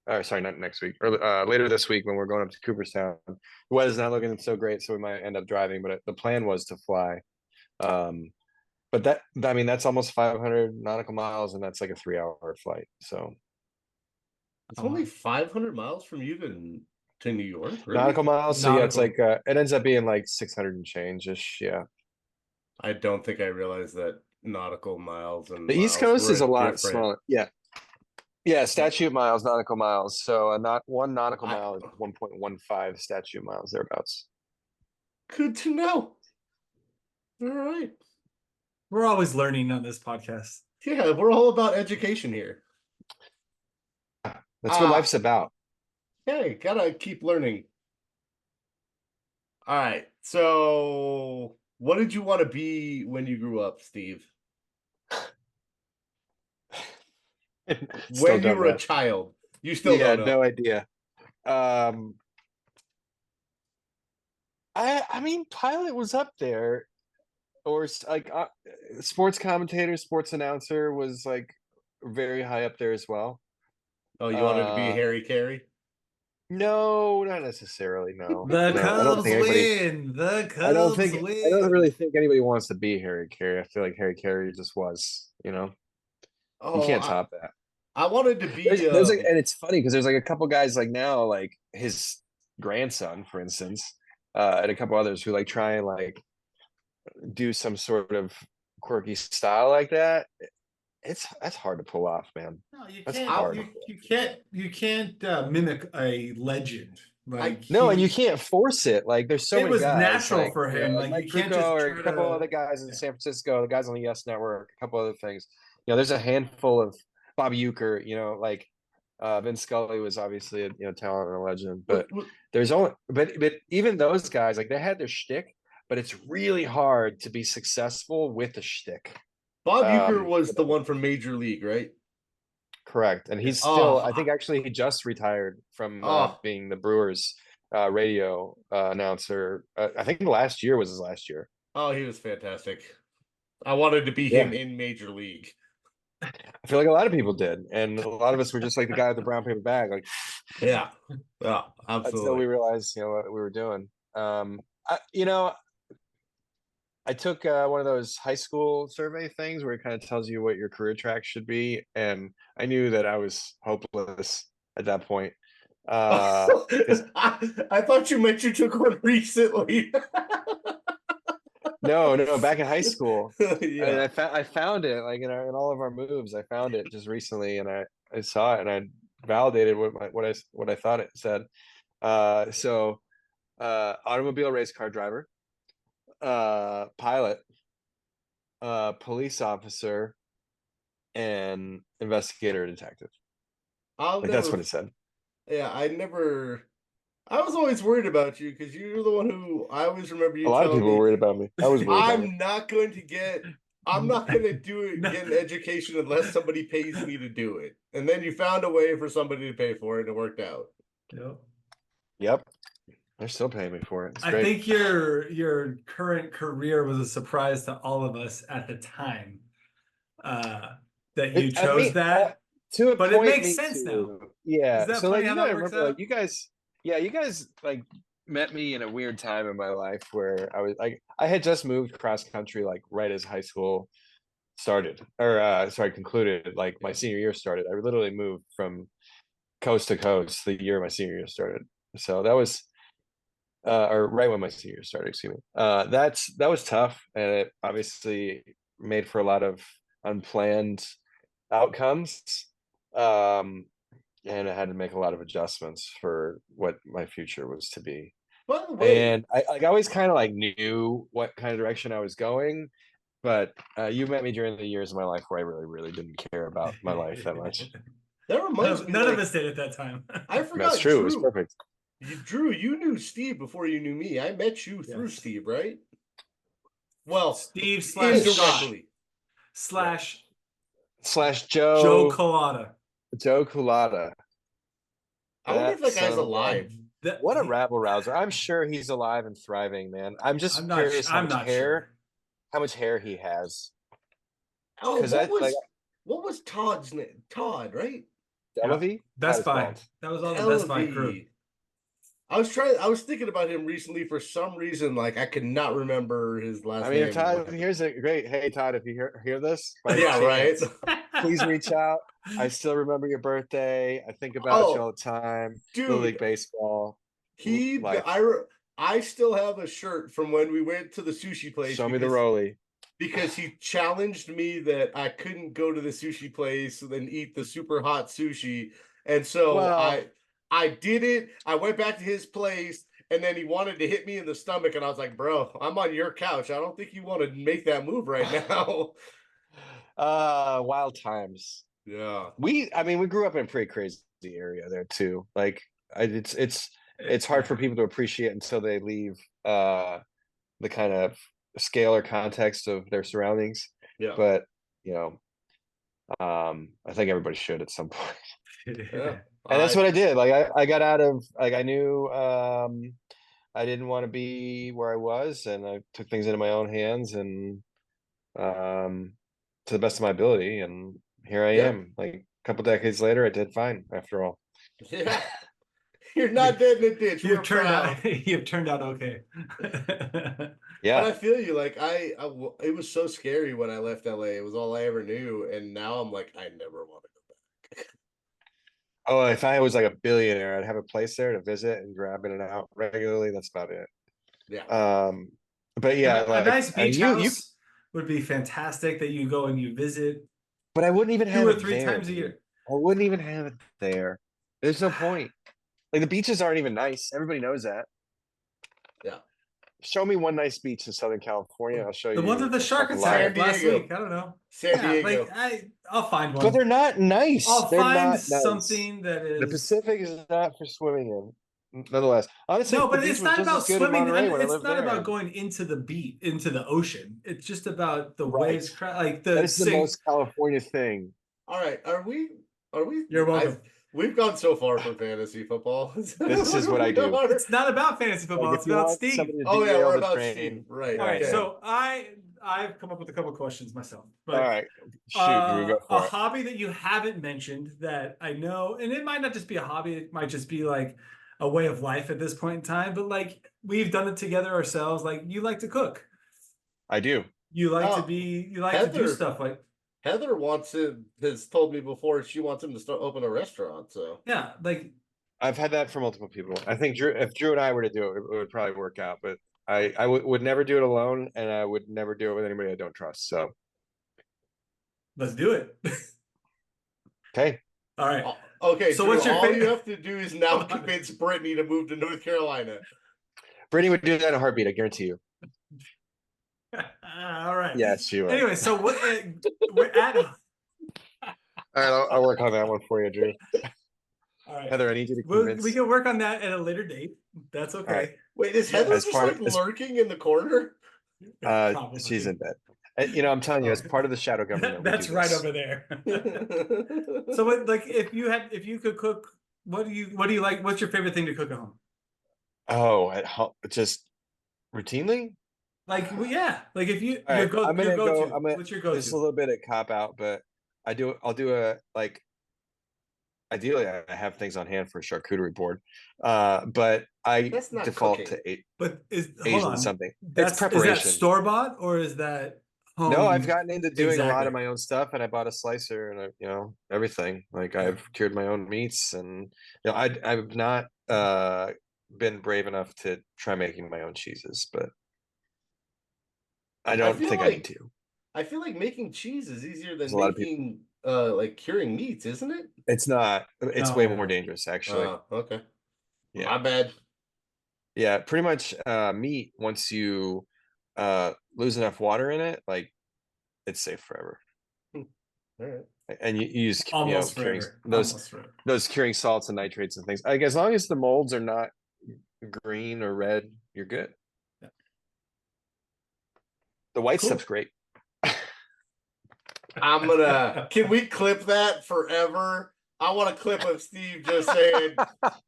or sorry, not next week or later this week when we're going up to Cooperstown. The weather's not looking so great, so we might end up driving, but the plan was to fly. But I mean that's almost 500 nautical miles and that's like a 3-hour flight. So It's only 500 miles from you to New York, really? nautical miles. So yeah, it's Nautical. like it ends up being like 600 and change ish. Yeah. I don't think I realized that nautical miles and The East miles Coast were is a lot different. smaller. Yeah. Yeah, statute miles, nautical miles. So not one nautical I- mile is 1.15 statute miles thereabouts. Good to know. All right. We're always learning on this podcast. Yeah, we're all about education here. That's what life's about. Hey, gotta keep learning. All right. So, what did you want to be when you grew up, Steve? Still When you don't were a know. child, you still Yeah, don't know. no idea. I mean, pilot was up there, or like sports commentator, sports announcer was like very high up there as well. Oh, you wanted to be Harry Carey? No, not necessarily. No, The no, I don't Cubs think anybody. win. The I don't Cubs think. I don't win. really think anybody wants to be Harry Carey. I feel like Harry Carey just was. You Oh, can't top that. I wanted to be There's like, and it's funny because there's like a couple guys like now, like his grandson, for instance, and a couple others who like try and like do some sort of quirky style like that. That's hard to pull off, man. No, you That's can't. hard. You can't mimic a legend. Like No, and you can't force it. Like there's so it many was guys, natural like for him. like Like Mike you can't Krukow just or try a couple to. other guys in San Francisco, the guys on the Yes Network, a couple other things. There's a handful of Bobby Euchre. Like Vince Scully was obviously a talent and a legend, but there's only but even those guys like they had their shtick, but it's really hard to be successful with a shtick. Bob Uecker was the one from Major League, right? Correct, and he's still. I think actually he just retired from being the Brewers radio announcer. I think last year was his last year. Oh, he was fantastic. I wanted to be him in Major League. I feel like a lot of people did, and a lot of us were just like the guy with the brown paper bag. Like, yeah, absolutely. Until we realized, what we were doing. I took one of those high school survey things where it kind of tells you what your career track should be, and I knew that I was hopeless at that point. I thought you meant you took one recently. No, back in high school. Yeah. And I found it like in all of our moves. I found it just recently, and I saw it, and I validated what I thought it said. Automobile race car driver, pilot, police officer, and investigator detective. That's what it said. Yeah, I was always worried about you because you're the one who I always remember you. A lot of people were worried about me. I was worried about I'm not going to get. I'm not going to do it. Get an education unless somebody pays me to do it. And then you found a way for somebody to pay for it, and it worked out. Yep. They're still paying me for it. I think your current career was a surprise to all of us at the time that you chose that. But it makes sense now. Yeah. So like, you gotta remember, like you guys like met me in a weird time in my life where I was like I had just moved cross country like right as high school started concluded, like my senior year started. I literally moved from coast to coast the year my senior year started. So that was or right when my senior year started, excuse me. That was tough, and it obviously made for a lot of unplanned outcomes. And I had to make a lot of adjustments for what my future was to be. By the way, and I always kind of like knew what kind of direction I was going, but you met me during the years of my life where I really, really didn't care about my life that much. That reminds me. None of us did at that time. I forgot. That's true. It was perfect. Drew, you knew Steve before you knew me. I met you through Steve, right? Well, Steve slash Joe Collada. Joe Culata. I wonder if that guy's alive. What a rabble rouser! I'm sure he's alive and thriving, man. I'm curious how much hair he has. Oh, what was Todd's name? Todd, right? Delavi? Best Buy. That was all the Best Buy crew. I was thinking about him recently for some reason. Like I could not remember his last name. Todd, here's a great. Hey, Todd, if you hear this, right. Please reach out. I still remember your birthday. I think about you all the time. Dude, Little League baseball. I still have a shirt from when we went to the sushi place. Show me the rollie. Because he challenged me that I couldn't go to the sushi place and then eat the super hot sushi, and so I did it. I went back to his place, and then he wanted to hit me in the stomach, and I was like, bro, I'm on your couch. I don't think you want to make that move right now. Wild times. Yeah. We grew up in a pretty crazy area there too. Like it's hard for people to appreciate until they leave the kind of scale or context of their surroundings. Yeah. But I think everybody should at some point. Yeah. And that's what I did. Like I got out of I knew I didn't want to be where I was, and I took things into my own hands and to the best of my ability, and here I am. Like a couple decades later, I did fine after all. Yeah. You're not dead in a ditch. You've turned out okay. Yeah. But I feel you. Like it was so scary when I left LA. It was all I ever knew, and now I'm like, I never want to go back. Oh, if I was like a billionaire, I'd have a place there to visit and grab in and out regularly. That's about it. Yeah. But yeah, a nice beach house would be fantastic that you go and you visit. But I wouldn't even have 2 or it 3 there, times a year. I wouldn't even have it there. There's no point. Like the beaches aren't even nice. Everybody knows that. Yeah. Show me one nice beach in Southern California. I'll show you. The ones with the shark attack last week. I don't know. San Diego. I'll find one. But they're not nice. I'll find something that is. The Pacific is not for swimming in. Nonetheless, honestly, no, but it's not about swimming. It's not about there. Going into the beach, into the ocean. It's just about the waves. That's the most California thing. All right, are we? You're welcome. We've gone so far from fantasy football. This is what I do. It's not about fantasy football. It's about Steve. Oh yeah, we're about Steve. Right. All right. Okay. So I've come up with a couple of questions myself. But, all right. Shoot, Drew, go for it. Hobby that you haven't mentioned that I know, and it might not just be a hobby. It might just be like a way of life at this point in time. But like we've done it together ourselves. Like you like to cook. I do. You like to do stuff like. Heather has told me before she wants him to open a restaurant. So yeah, like I've had that for multiple people. I think if Drew and I were to do it, it would probably work out. But I would never do it alone, and I would never do it with anybody I don't trust. So Let's do it. okay. All right. Okay, So Drew, what's your all you favorite? have to do is now convince Brittany to move to North Carolina. Brittany would do that in a heartbeat. I guarantee you. All right. Yes, she would. Anyway, so what we're at. All right, I'll work on that one for you, Drew. All right, Heather, I need you to we convince. can work on that at a later date. That's okay. Right. Wait, is Heather As just part- like lurking in the corner? Probably. She's in bed. I'm telling you, as part of the shadow government, we That's do right this. over there. So, what, like, if you could cook, what do you like? What's your favorite thing to cook at home? Oh, at home, just routinely. Like, well, yeah, like if you All right, I'm gonna your go-to. go. What's your This is a go-to? little bit of cop out, but I'll do a like. Ideally, I have things on hand for a charcuterie board, but I That's not default cooking. to But hold Asian on, something. that's It's preparation. Is that store-bought or is that home? No, I've gotten into doing a lot Exactly. of my own stuff, and I bought a slicer, and everything. Like I've cured my own meats, and I've not been brave enough to try making my own cheeses, but I don't think I need to. I feel like making cheese is easier than There's a lot of making like curing meats, isn't it? It's not. It's No. way more dangerous, actually. Okay. Yeah. My bad. Yeah, pretty much meat, once you lose enough water in it, like it's safe forever. All right. And you use Almost curing forever. those Almost forever. those curing salts and nitrates and things. Like as long as the molds are not green or red, you're good. Yeah. The white Cool. stuff's great. Can we clip that forever? I want a clip of Steve just saying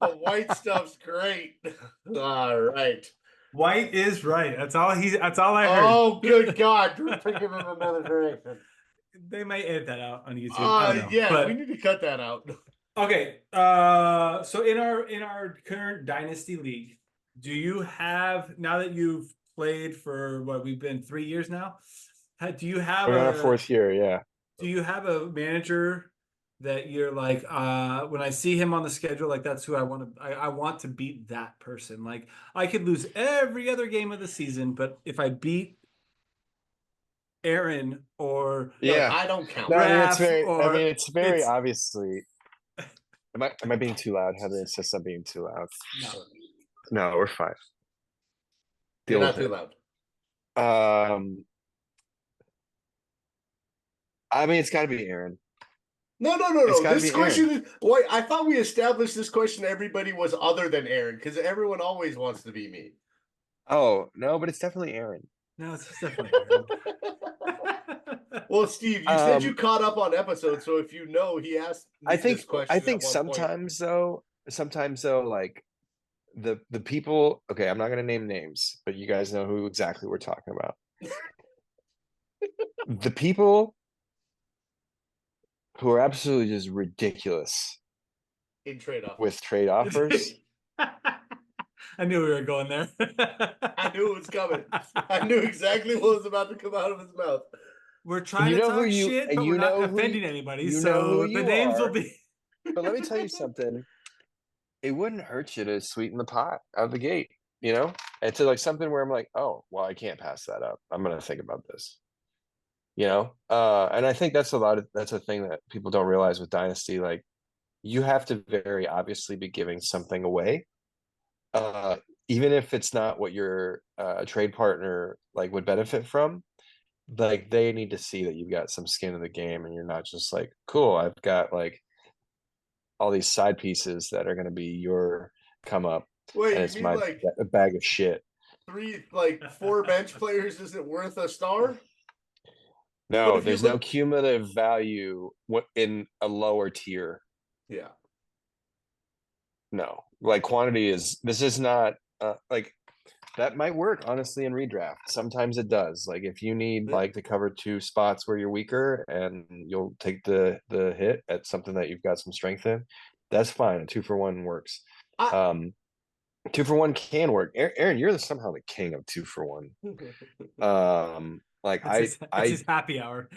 the white stuff's great. All right. White is right. That's all I heard. Oh, good God. Drew took him in another direction. They might edit that out on YouTube. I don't know. Yeah, But we need to cut that out. okay. So in our current dynasty league, do you have, now that you've played for what, we've been 3 years now? Do you have We're on our fourth year, yeah. Do you have a manager that you're like, when I see him on the schedule, like that's who I want to, I want to beat that person. Like I could lose every other game of the season, but if I beat Aaron or Yeah, I don't count. No, Raph it's very obviously. Am I being too loud? Heather insists I'm being too loud. No, we're fine. You're not too loud. I mean, it's got to be Aaron. No. This question is. Wait, I thought we established this question. Everybody was other than Aaron because everyone always wants to be me. Oh no, but it's definitely Aaron. No, it's definitely Aaron. Well, Steve, you said you caught up on episodes, so if you know, he asked. I think sometimes though, like the people. Okay, I'm not going to name names, but you guys know who exactly we're talking about. The people who are absolutely just ridiculous in trade offers. With trade offers. I knew we were going there. I knew it was coming. I knew exactly what was about to come out of his mouth. We're trying to talk shit, but we're not offending anybody. So the names will be. But let me tell you something. It wouldn't hurt you to sweeten the pot out of the gate, and to like something where I'm like, oh, well, I can't pass that up. I'm going to think about this. And I think that's a thing that people don't realize with Dynasty. Like, you have to very obviously be giving something away, even if it's not what your trade partner like would benefit from. Like, they need to see that you've got some skin in the game, and you're not just like, cool, I've got like all these side pieces that are going to be your come up. Wait, and it's a bag of shit. 4 bench players isn't worth a star? No, there's no cumulative value in a lower tier. Yeah. No, like quantity this is not like that might work honestly in redraft. Sometimes it does. Like if you need like to cover 2 spots where you're weaker and you'll take the hit at something that you've got some strength in, that's fine. A 2-for-1 works. 2-for-1 can work. Aaron, you're somehow the king of 2-for-1. Like it's his happy hour.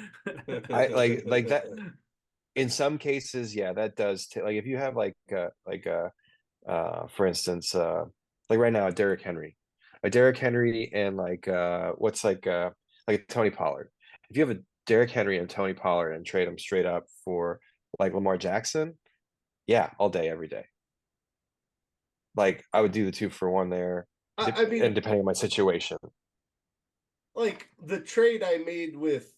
I like that. In some cases, yeah, that does. Like if you have like a For instance, like right now, a Derrick Henry, and what's like a Tony Pollard. If you have a Derrick Henry and Tony Pollard and trade them straight up for like Lamar Jackson, yeah, all day, every day. Like I would do the 2-for-1 there, I and mean, depending on my situation. like the trade I made with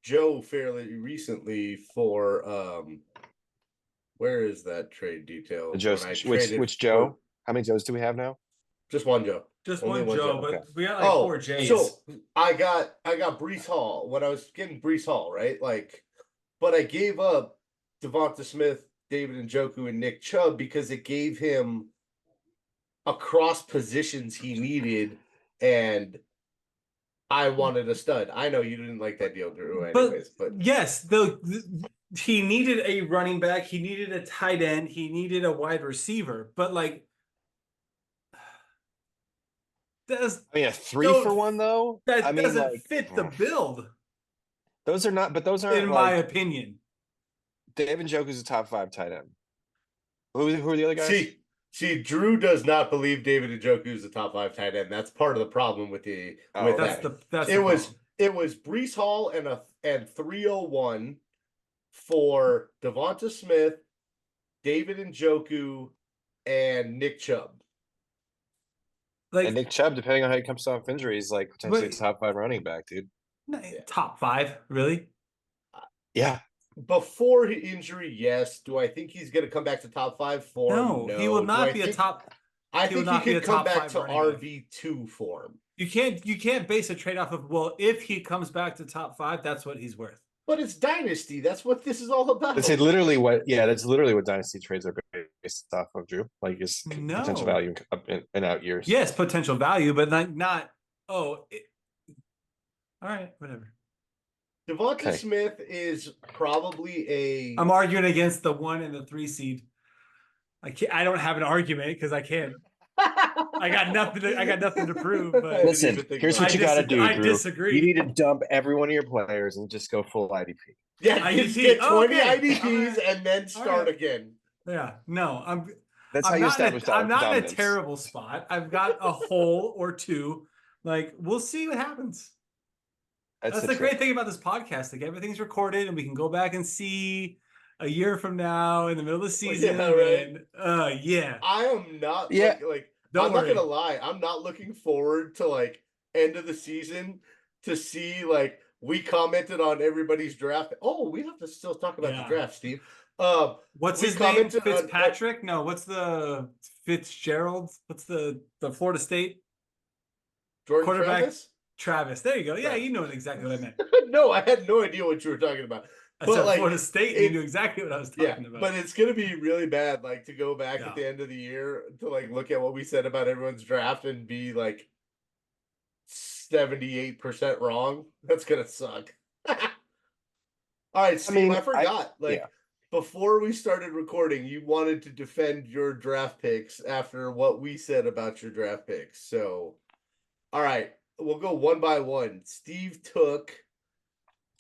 Joe fairly recently for where is that trade detail? Joe, When I traded which for Joe? How many Joes do we have now? just one Joe. Just Only one Joe, Okay. but we got like Oh, 4 J's. so I got Brees Hall when I was getting Brees Hall, right? Like, but I gave up Devonta Smith, David Njoku, and Nick Chubb because it gave him across positions he needed, and I wanted a stud. I know you didn't like that deal, Drew, anyways, but yes, he needed a running back, he needed a tight end, he needed a wide receiver, but like that's I mean, a 3-for-1 though. that I mean, doesn't like fit the build, those are not, but those aren't in my like opinion. David Njoku's a top 5 tight end. Who are the other guys? see, Drew does not believe David Njoku is a top 5 tight end. That's part of the problem with Oh, That's that. that's It the was problem. it was Brees Hall and 301 for Devonta Smith, David Njoku, and Nick Chubb. And Nick Chubb, depending on how he comes off injuries, like potentially But top 5 running back, dude. top 5, really? Yeah. Before his injury, yes. Do I think he's going to come back to top 5 form? No, No. he will Do not I be a think top. I He will think he not be a could come top back 5 to running back. RB2 form. You can't base a trade off of, well, if he comes back to top 5, that's what he's worth. But it's dynasty. That's what this is all about. That's literally what dynasty trades are based off of, Drew. Like is potential No. value in out years. Yes, potential value, but not all right, whatever. Devonta Smith is probably a. I'm arguing against the 1 and the 3 seed. I don't have an argument because I can't. I got nothing to prove. But Listen, here's what you got to do, Drew. I disagree. You need to dump every one of your players and just go full IDP. Yeah, IDP. get 20 okay. IDPs and then start again. Yeah, no, That's how you establish I'm not dominance. in a terrible spot. I've got a hole or two. Like, we'll see what happens. That's the great thing about this podcast. Like, everything's recorded and we can go back and see a year from now in the middle of the season. Yeah, right. And, yeah. I am not like Don't I'm worry. not gonna lie. I'm not looking forward to like end of the season to see like we commented on everybody's draft. Oh, we have to still talk about the draft, Steve. What's his name? Fitzpatrick? No, what's the Fitzgerald? What's the Florida State Jordan quarterback? Travis. There you go. Yeah, you know exactly what I meant. No, I had no idea what you were talking about. I said like, Florida State, you knew exactly what I was talking about. But it's gonna be really bad, like to go back at the end of the year to like look at what we said about everyone's draft and be like 78% wrong. That's gonna suck. All right, Steve, I forgot. Before we started recording, you wanted to defend your draft picks after what we said about your draft picks. So, all right, we'll go one by one. Steve took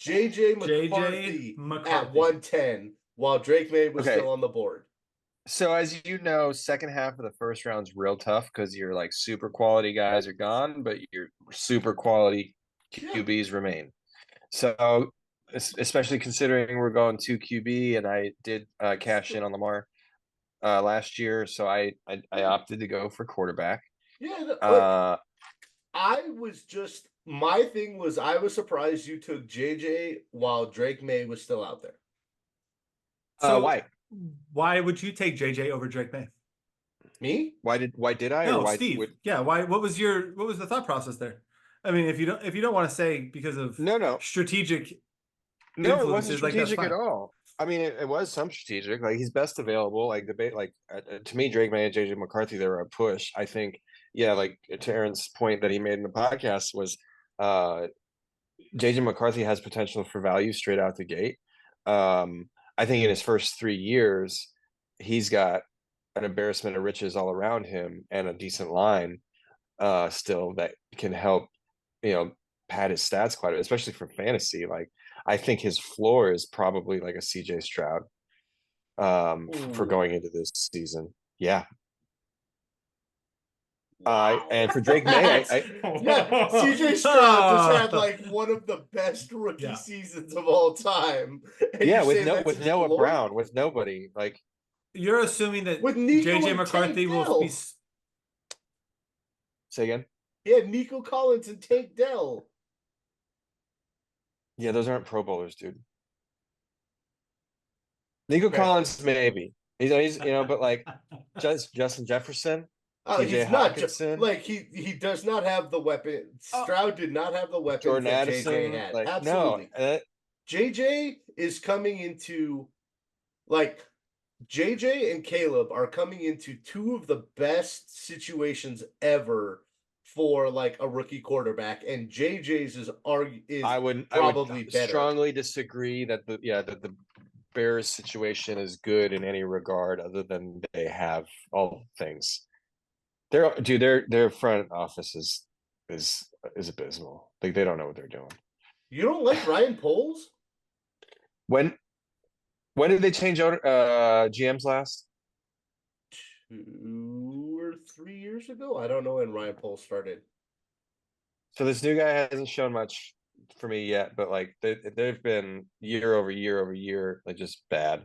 JJ McCarthy at 110 while Drake May was still on the board. So as you know, second half of the first round's real tough because your like super quality guys are gone, but your super quality QBs remain. So especially considering we're going 2 QB and I did cash in on Lamar last year, so I opted to go for quarterback. Yeah, my thing was I was surprised you took JJ while Drake May was still out there. So why would you take JJ over Drake May? Me? Why did I? No, Steve. Why? What was the thought process there? I mean, if you don't want to say because of strategic. No, it wasn't strategic at all. I mean, it was some strategic. Like he's best available. Like debate. Like to me, Drake May and JJ McCarthy, they were a push. I think. Yeah, like to Aaron's point that he made in the podcast was JJ McCarthy has potential for value straight out the gate. I think in his first 3 years, he's got an embarrassment of riches all around him and a decent line still that can help, pad his stats quite a bit, especially for fantasy. Like I think his floor is probably like a CJ Stroud for going into this season. Yeah. And for Drake May, yeah, CJ Stroud just had like one of the best rookie seasons of all time. And yeah, you're saying that's with his Noah glory? Brown, with nobody. Like, you're assuming that with Nico JJ and McCarthy Tank will Dell. be. say again. Yeah, Nico Collins and Tank Dell. Yeah, those aren't Pro Bowlers, dude. Nico Collins, maybe. He's but like Justin Jefferson, TJ He's not Hawkinson, like he does not have the weapon. Stroud did not have the weapons Jordan that Addison. JJ had. Like, Absolutely. no, JJ is coming into like JJ and Caleb are coming into two of the best situations ever for like a rookie quarterback, and JJ's is probably better. Strongly disagree that the Bears situation is good in any regard other than they have all things. Their front office is abysmal. Like, they don't know what they're doing. You don't like Ryan Poles? When did they change out GMs last? 2 or 3 years ago. I don't know when Ryan Poles started. So this new guy hasn't shown much for me yet, but like they've been year over year over year, like, just bad.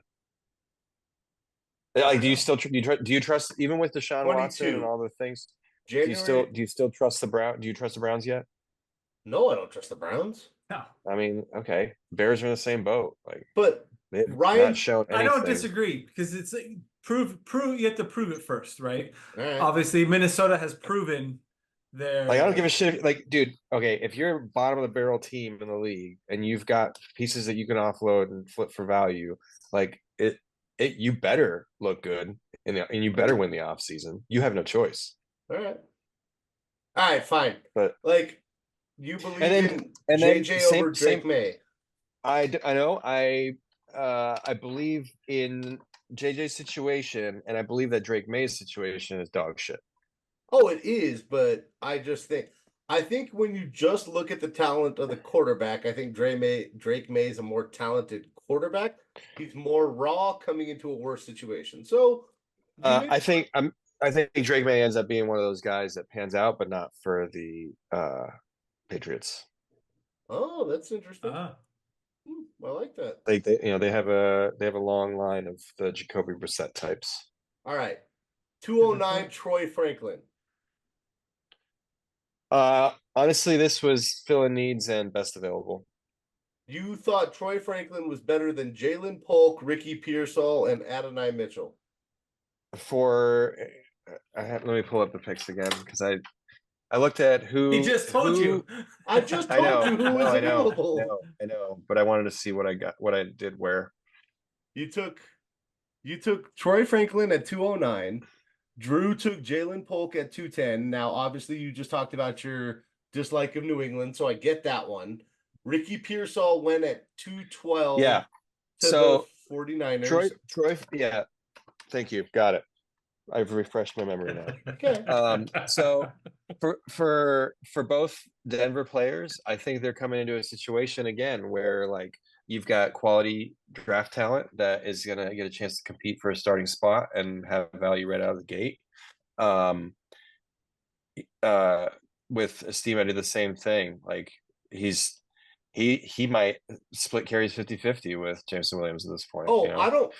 Like, do you trust, even with Deshaun 22. Watson and all the things? January. Do you still trust the Brown? Do you trust the Browns yet? No, I don't trust the Browns. No. I mean, okay, Bears are in the same boat. Like, but they've Ryan, not shown anything. I don't disagree, because it's like, prove. You have to prove it first, right? Right. Obviously, Minnesota has proven their. Like, I don't give a shit. Like, dude, okay, if you're a bottom of the barrel team in the league and you've got pieces that you can offload and flip for value, like you better look good and you better win the offseason. You have no choice. All right, fine. But like, you believe in JJ over Drake May? I know. I believe in JJ's situation, and I believe that Drake May's situation is dog shit. Oh, it is, but I think when you just look at the talent of the quarterback, I think Drake May is a more talented quarterback. He's more raw coming into a worse situation. So I think Drake May ends up being one of those guys that pans out, but not for the Patriots. Oh, that's interesting. I like that. Like, they have a long line of the Jacoby Brissett types. All right, 209 Troy Franklin. Honestly, this was filling needs and best available. You thought Troy Franklin was better than Jalen Polk, Ricky Pearsall, and Adonai Mitchell. Let me pull up the picks again, because I looked at who he just told you. I just told you who was available. I know, but I wanted to see what I did where. You took Troy Franklin at 209. Drew took Jalen Polk at 210. Now, obviously, you just talked about your dislike of New England, so I get that one. Ricky Pearsall went at 212. Yeah. To the 49ers. Troy, yeah. Thank you. Got it. I've refreshed my memory now. Okay. So for both Denver players, I think they're coming into a situation again where, like, you've got quality draft talent that is going to get a chance to compete for a starting spot and have value right out of the gate. With Estime, I did the same thing. Like, he might split carries 50-50 with Jameson Williams at this point. Oh, I don't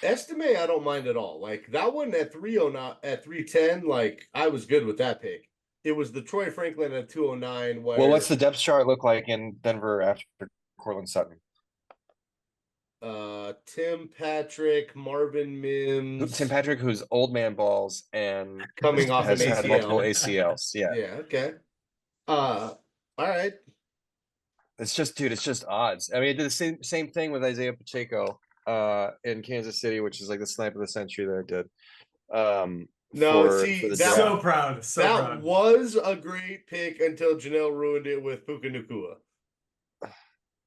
mind at all. Like, that one at 309, at 310, like, I was good with that pick. It was the Troy Franklin at 209. Well, what's the depth chart look like in Denver after Cortland Sutton? Tim Patrick, Marvin Mims. Tim Patrick, who's old man balls and coming off has an ACL. had multiple ACLs. Yeah. Yeah. Okay. All right. It's just odds. I mean, it did the same thing with Isaiah Pacheco in Kansas City, which is like the snipe of the century that it did. So proud. That was a great pick until Janelle ruined it with Puka Nacua.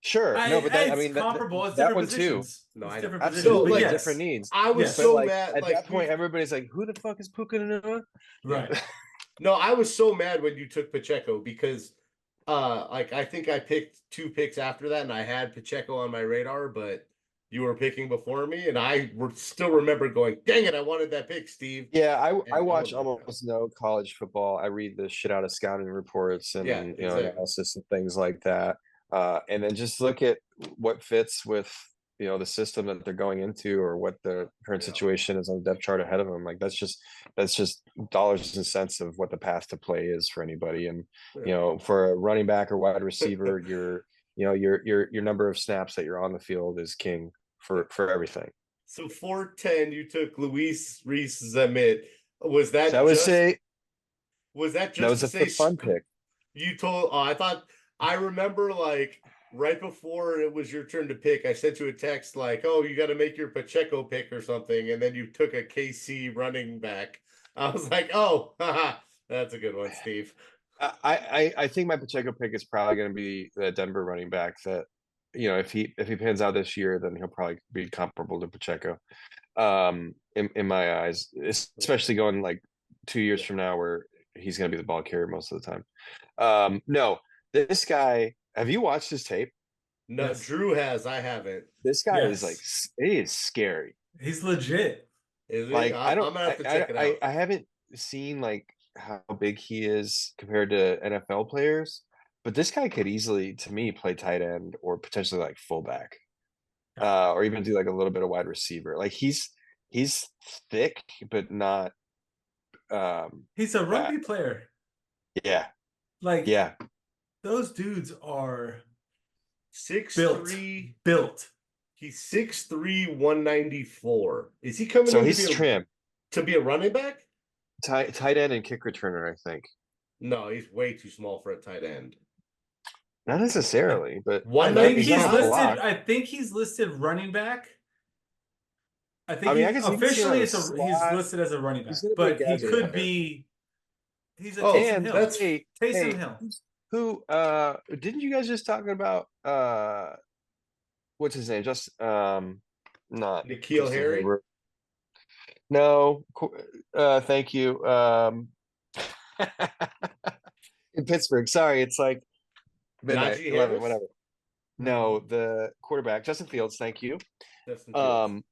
Sure, but comparable. It's that one positions. too. No, it's I different know. positions. Absolutely, yes. different needs. I was so like, mad. At like, that point, everybody's like, "Who the fuck is Puka Nacua?" Right. No, I was so mad when you took Pacheco because, like, I think I picked 2 picks after that, and I had Pacheco on my radar, but you were picking before me, and still remember going, "Dang it, I wanted that pick, Steve." Yeah, I And watch would've almost no college football. I read the shit out of scouting reports and Yeah, exactly. analysis and things like that, and then just look at what fits with the system that they're going into or what the current situation is on the depth chart ahead of them. Like that's just dollars and cents of what the path to play is for anybody. And for a running back or wide receiver, your number of snaps that you're on the field is king for everything. So 410, you took Luis Reese Zamet. Was that So I would just say was that that just was to a say fun pick. you told I remember like right before it was your turn to pick, I sent you a text like, "Oh, you got to make your Pacheco pick or something," and then you took a KC running back. I was like, "Oh, haha, that's a good one, Steve." I think my Pacheco pick is probably going to be the Denver running back that if he pans out this year, then he'll probably be comparable to Pacheco in my eyes, especially going like 2 years from now where he's going to be the ball carrier most of the time. No, this guy, have you watched his tape? No, Yes. Drew has. I haven't. This guy Yes. is like, he is scary. He's legit. Is he? Like I'm gonna have to check it out. I haven't seen like how big he is compared to NFL players, but this guy could easily, to me, play tight end or potentially like fullback, or even do like a little bit of wide receiver. Like he's thick, but not. He's a rugby player. Yeah, Like yeah. those dudes are 6'3". built. He's 6'3", 194. Is he coming So in he's trim. to be a running back? Tight end and kick returner, I think. No, he's way too small for a tight end. Not necessarily, but I think he's he's not listed. block. I think he's listed running back. I think I can see officially him on the he's slot. listed as a running back, He's gonna be but a he gadget could player. be. He's a Oh, Taysom And Hill. that's Taysom Hill. Who didn't you guys just talking about what's his name? Just not N'Keal Harry? Herbert. No, thank you. In Pittsburgh. Sorry, it's like midnight, Najee 11, Harris? whatever. No, the quarterback, Justin Fields, thank you. Justin Fields.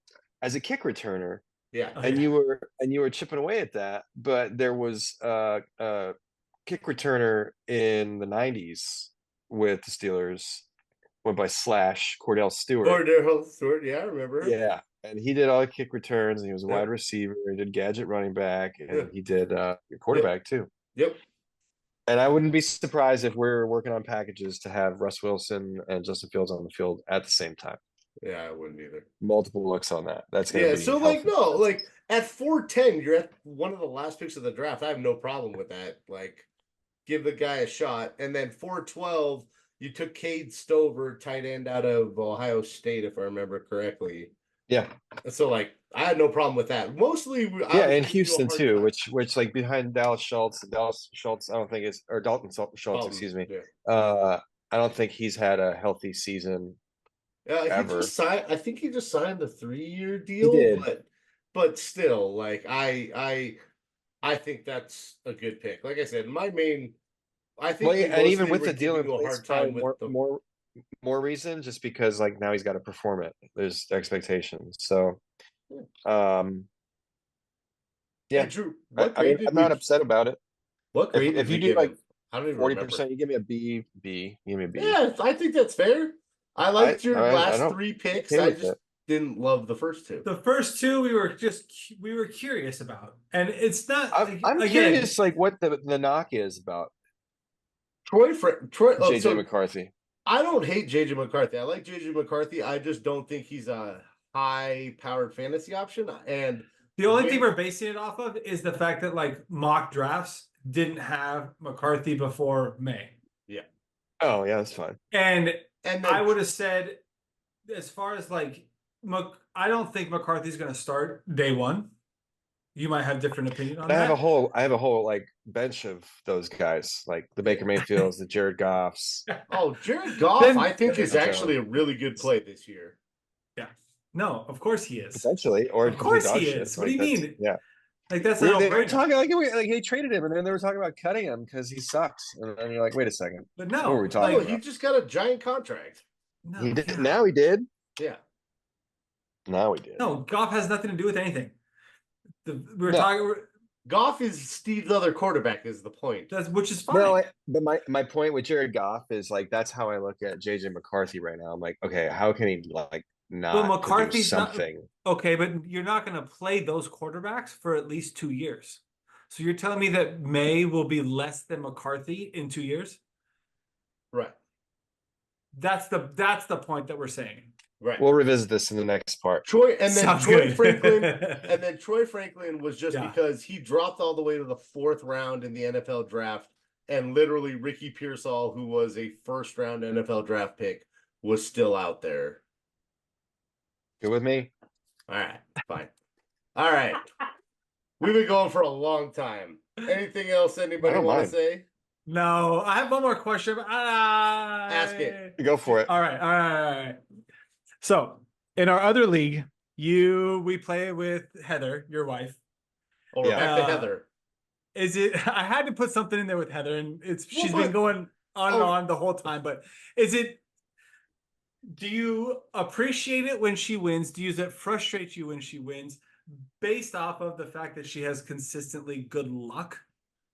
As a kick returner, Yeah. and you were chipping away at that, but there was a kick returner in the 90s with the Steelers, went by Slash Cordell Stewart. Cordell Stewart, yeah, I remember him. Yeah, and he did all the kick returns, and he was a Yep. wide receiver, and did gadget running back, and Yeah. he did quarterback too. Yep. And I wouldn't be surprised if we're working on packages to have Russ Wilson and Justin Fields on the field at the same time. Yeah, I wouldn't either. Multiple looks on that. That's gonna be so healthy. like at 410, you're at one of the last picks of the draft. I have no problem with that. Like, give the guy a shot. And then 412, you took Cade Stover, tight end out of Ohio State, if I remember correctly. Yeah. So like, I had no problem with that. Mostly, and Houston too, which like behind Dallas Schultz, I don't think is, or Dalton Schultz, excuse me. Yeah. I don't think he's had a healthy season. Ever. I think he just signed a 3-year deal. He did. But still, like I think that's a good pick. Like I said, I think and even with the deal in a place, hard time with more reason, just because like now he's got to perform it. There's expectations. So, yeah. Drew, I'm not upset about it. What grade if you do like I don't even 40%, you give me a B. Give me a B. Yeah, I think that's fair. I liked your last 3 picks. I just didn't love the first 2. The first 2 we were curious about, and it's not. I'm curious, like what the knock is about Troy JJ McCarthy. I don't hate JJ McCarthy. I like JJ McCarthy. I just don't think he's a high-powered fantasy option. And the only thing we're basing it off of is the fact that like mock drafts didn't have McCarthy before May. Yeah. Oh yeah, that's fine. And then, I would have said, as far as like, I don't think McCarthy's going to start day 1. You might have different opinion on that. I have a whole like bench of those guys, like the Baker Mayfields, the Jared Goffs. Oh, Jared Goff, I think is actually a really good play this year. Yeah. No, of course he is. Potentially, or of course he is. What do you mean? Yeah. Like that's they were talking like they traded him, and then they were talking about cutting him because he sucks. And then you're like, wait a second. But no, what were we talking about? He just got a giant contract. No, he did. Now he did. Yeah. Now we did. No, Goff has nothing to do with anything. We were No. talking. Goff is Steve's other quarterback. Is the point? Which is fine. No, but my point with Jared Goff is like that's how I look at JJ McCarthy right now. I'm like, okay, how can he like not But McCarthy's do something? Okay, but you're not going to play those quarterbacks for at least 2 years. So you're telling me that May will be less than McCarthy in 2 years? Right. That's the point that we're saying. Right. We'll revisit this in the next part. Troy Franklin, and then Troy Franklin was just because he dropped all the way to the 4th round in the NFL draft, and literally Ricky Pearsall, who was a first-round NFL draft pick, was still out there. Good with me? All right, fine. All right. We've been going for a long time. Anything else anybody want to say? No, I have one more question. Ask it. Go for it. All right. So, in our other league, we play with Heather, your wife. Oh, we're back to Heather. I had to put something in there with Heather, and she's been going on and on the whole time, but do you appreciate it when she wins? Does it frustrate you when she wins based off of the fact that she has consistently good luck?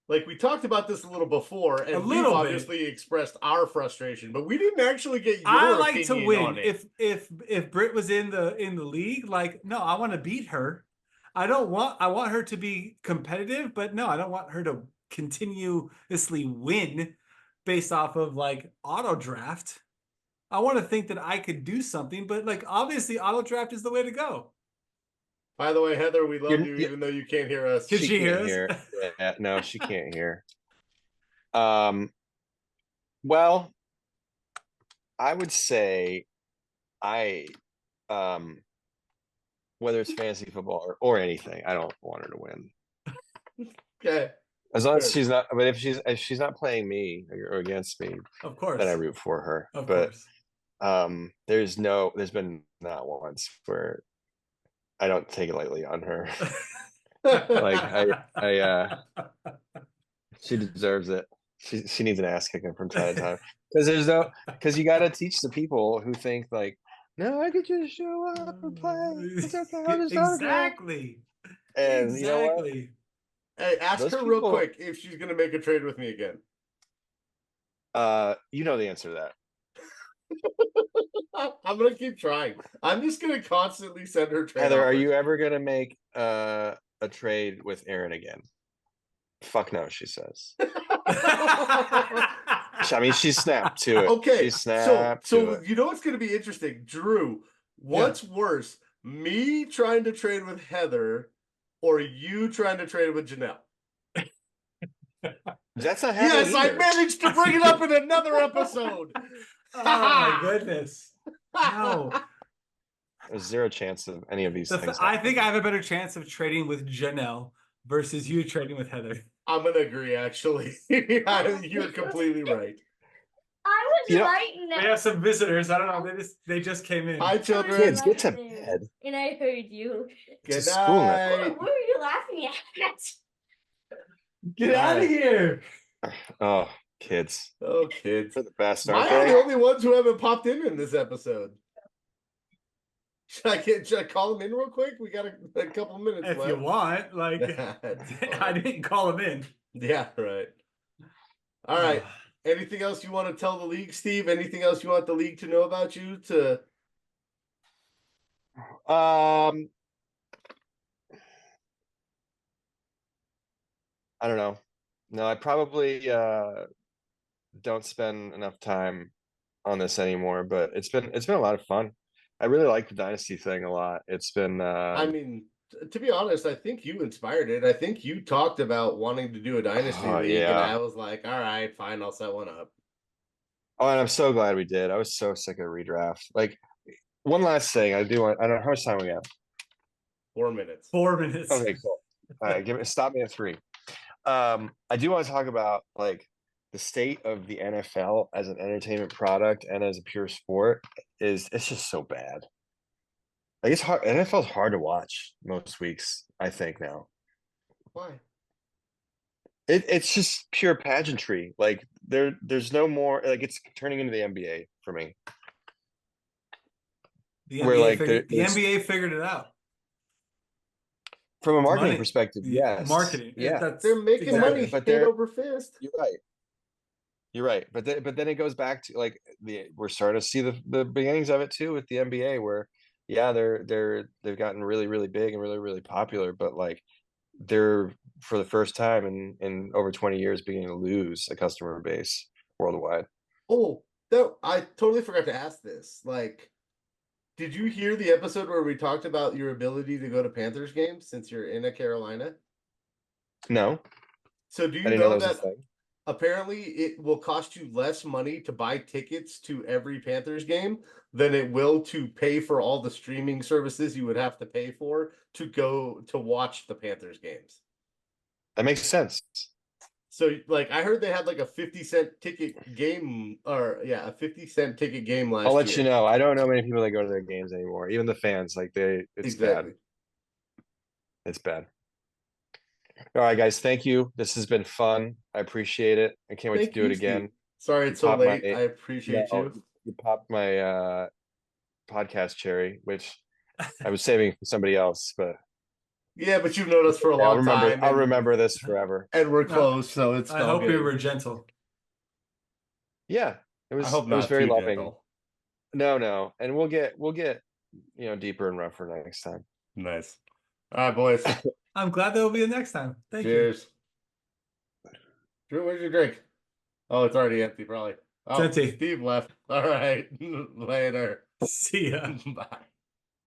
Like we talked about this a little before, and we've obviously expressed our frustration, but we didn't actually get your opinion to win. On it. If Britt was in the league, like no, I want to beat her. I want her to be competitive, but no, I don't want her to continuously win based off of like auto draft. I want to think that I could do something, but like obviously auto draft is the way to go. By the way, Heather, we love you even though you can't hear us. Can she hear us? Yeah, no, she can't hear. Well, I would say whether it's fantasy football or anything, I don't want her to win. Okay. As long as she's not, but if she's not playing me or against me, of course, then I root for her. Of course. There's been not once where I don't take it lightly on her. She deserves it. She needs an ass kicking from time to time because you got to teach the people who think like, no, I could just show up and play. It's okay. I'll just exactly. And exactly. You know what? Hey, ask her real quick if she's gonna make a trade with me again. You know the answer to that. I'm gonna keep trying. I'm just gonna constantly send her trade. Heather, are you ever gonna make a trade with Aaron again? Fuck no, she says. I mean, she snapped to it. Okay, she snapped so you know what's gonna be interesting, Drew? What's worse, me trying to trade with Heather, or you trying to trade with Janelle? That's not happening. Yes, either. I managed to bring it up in another episode. Oh my goodness! No, there's zero chance of any of these things. I think I have a better chance of trading with Janelle versus you trading with Heather. I'm gonna agree. Actually, you're completely right. I was right now. We have some visitors. I don't know. They just came in. Hi, children. Kids, get to bed. And I heard you. Good night. What were you laughing at? Get out of here. Oh, kids. Oh, kids. They're the best, aren't Mine are they? the only ones who haven't popped in this episode. Should I call them in real quick? We got a couple minutes if left. You want. Like, I didn't call them in. Yeah, right. All right. Anything else you want to tell the league, Steve? Anything else you want the league to know about you? I don't know. No, I probably don't spend enough time on this anymore, but it's been a lot of fun. I really like the dynasty thing a lot. It's been I mean, to be honest, I think you inspired it. I think you talked about wanting to do a dynasty league, and I was like, all right, fine, I'll set one up. Oh, and I'm so glad we did. I was so sick of redraft. Like, one last thing I don't know how much time we got. 4 minutes. 4 minutes. Okay, cool. All right, stop me at 3. I do want to talk about like the state of the NFL as an entertainment product and as a pure sport it's just so bad. Like it's hard. NFL is hard to watch most weeks, I think now. Why? It's just pure pageantry. Like there's no more. Like it's turning into the NBA for me. The Where, NBA like, figured, the there's NBA figured it out. from a marketing Money. perspective, Yeah, yes, marketing. yeah, That's They're making exactly. money but hand over fist. you're right. You're right, but then it goes back to like we're starting to see the beginnings of it too with the NBA, where yeah, they've gotten really really big and really really popular, but like they're for the first time in over 20 years beginning to lose a customer base worldwide. Oh, no, I totally forgot to ask this. Like, did you hear the episode where we talked about your ability to go to Panthers games since you're in a Carolina? No, So do I you didn't know know that was a that thing. apparently it will cost you less money to buy tickets to every Panthers game than it will to pay for all the streaming services you would have to pay for to go to watch the Panthers games? That makes sense. So like I heard they had like a 50-cent ticket game or yeah, a 50-cent ticket game I'll last let you year. know. I don't know many people that go to their games anymore. Even the fans, like it's bad. Exactly. It's bad. All right, guys. Thank you. This has been fun. I appreciate it. I can't wait to Thank do it you, Steve. again. Sorry You it's so popped late. my I appreciate no, you. you popped my podcast cherry, which I was saving for somebody else, but Yeah, but you've known us for a yeah, long time I'll remember this forever. and we're close, so it's I all hope we good. were gentle. Yeah, I hope it was not very too loving. gentle. No, and we'll get deeper and rougher next time. Nice. All right, boys. I'm glad that will be the next time. Thank you. Cheers. Drew, where's your drink? Oh, it's already empty, probably. Oh, empty. Steve left. All right. Later. See ya. Bye.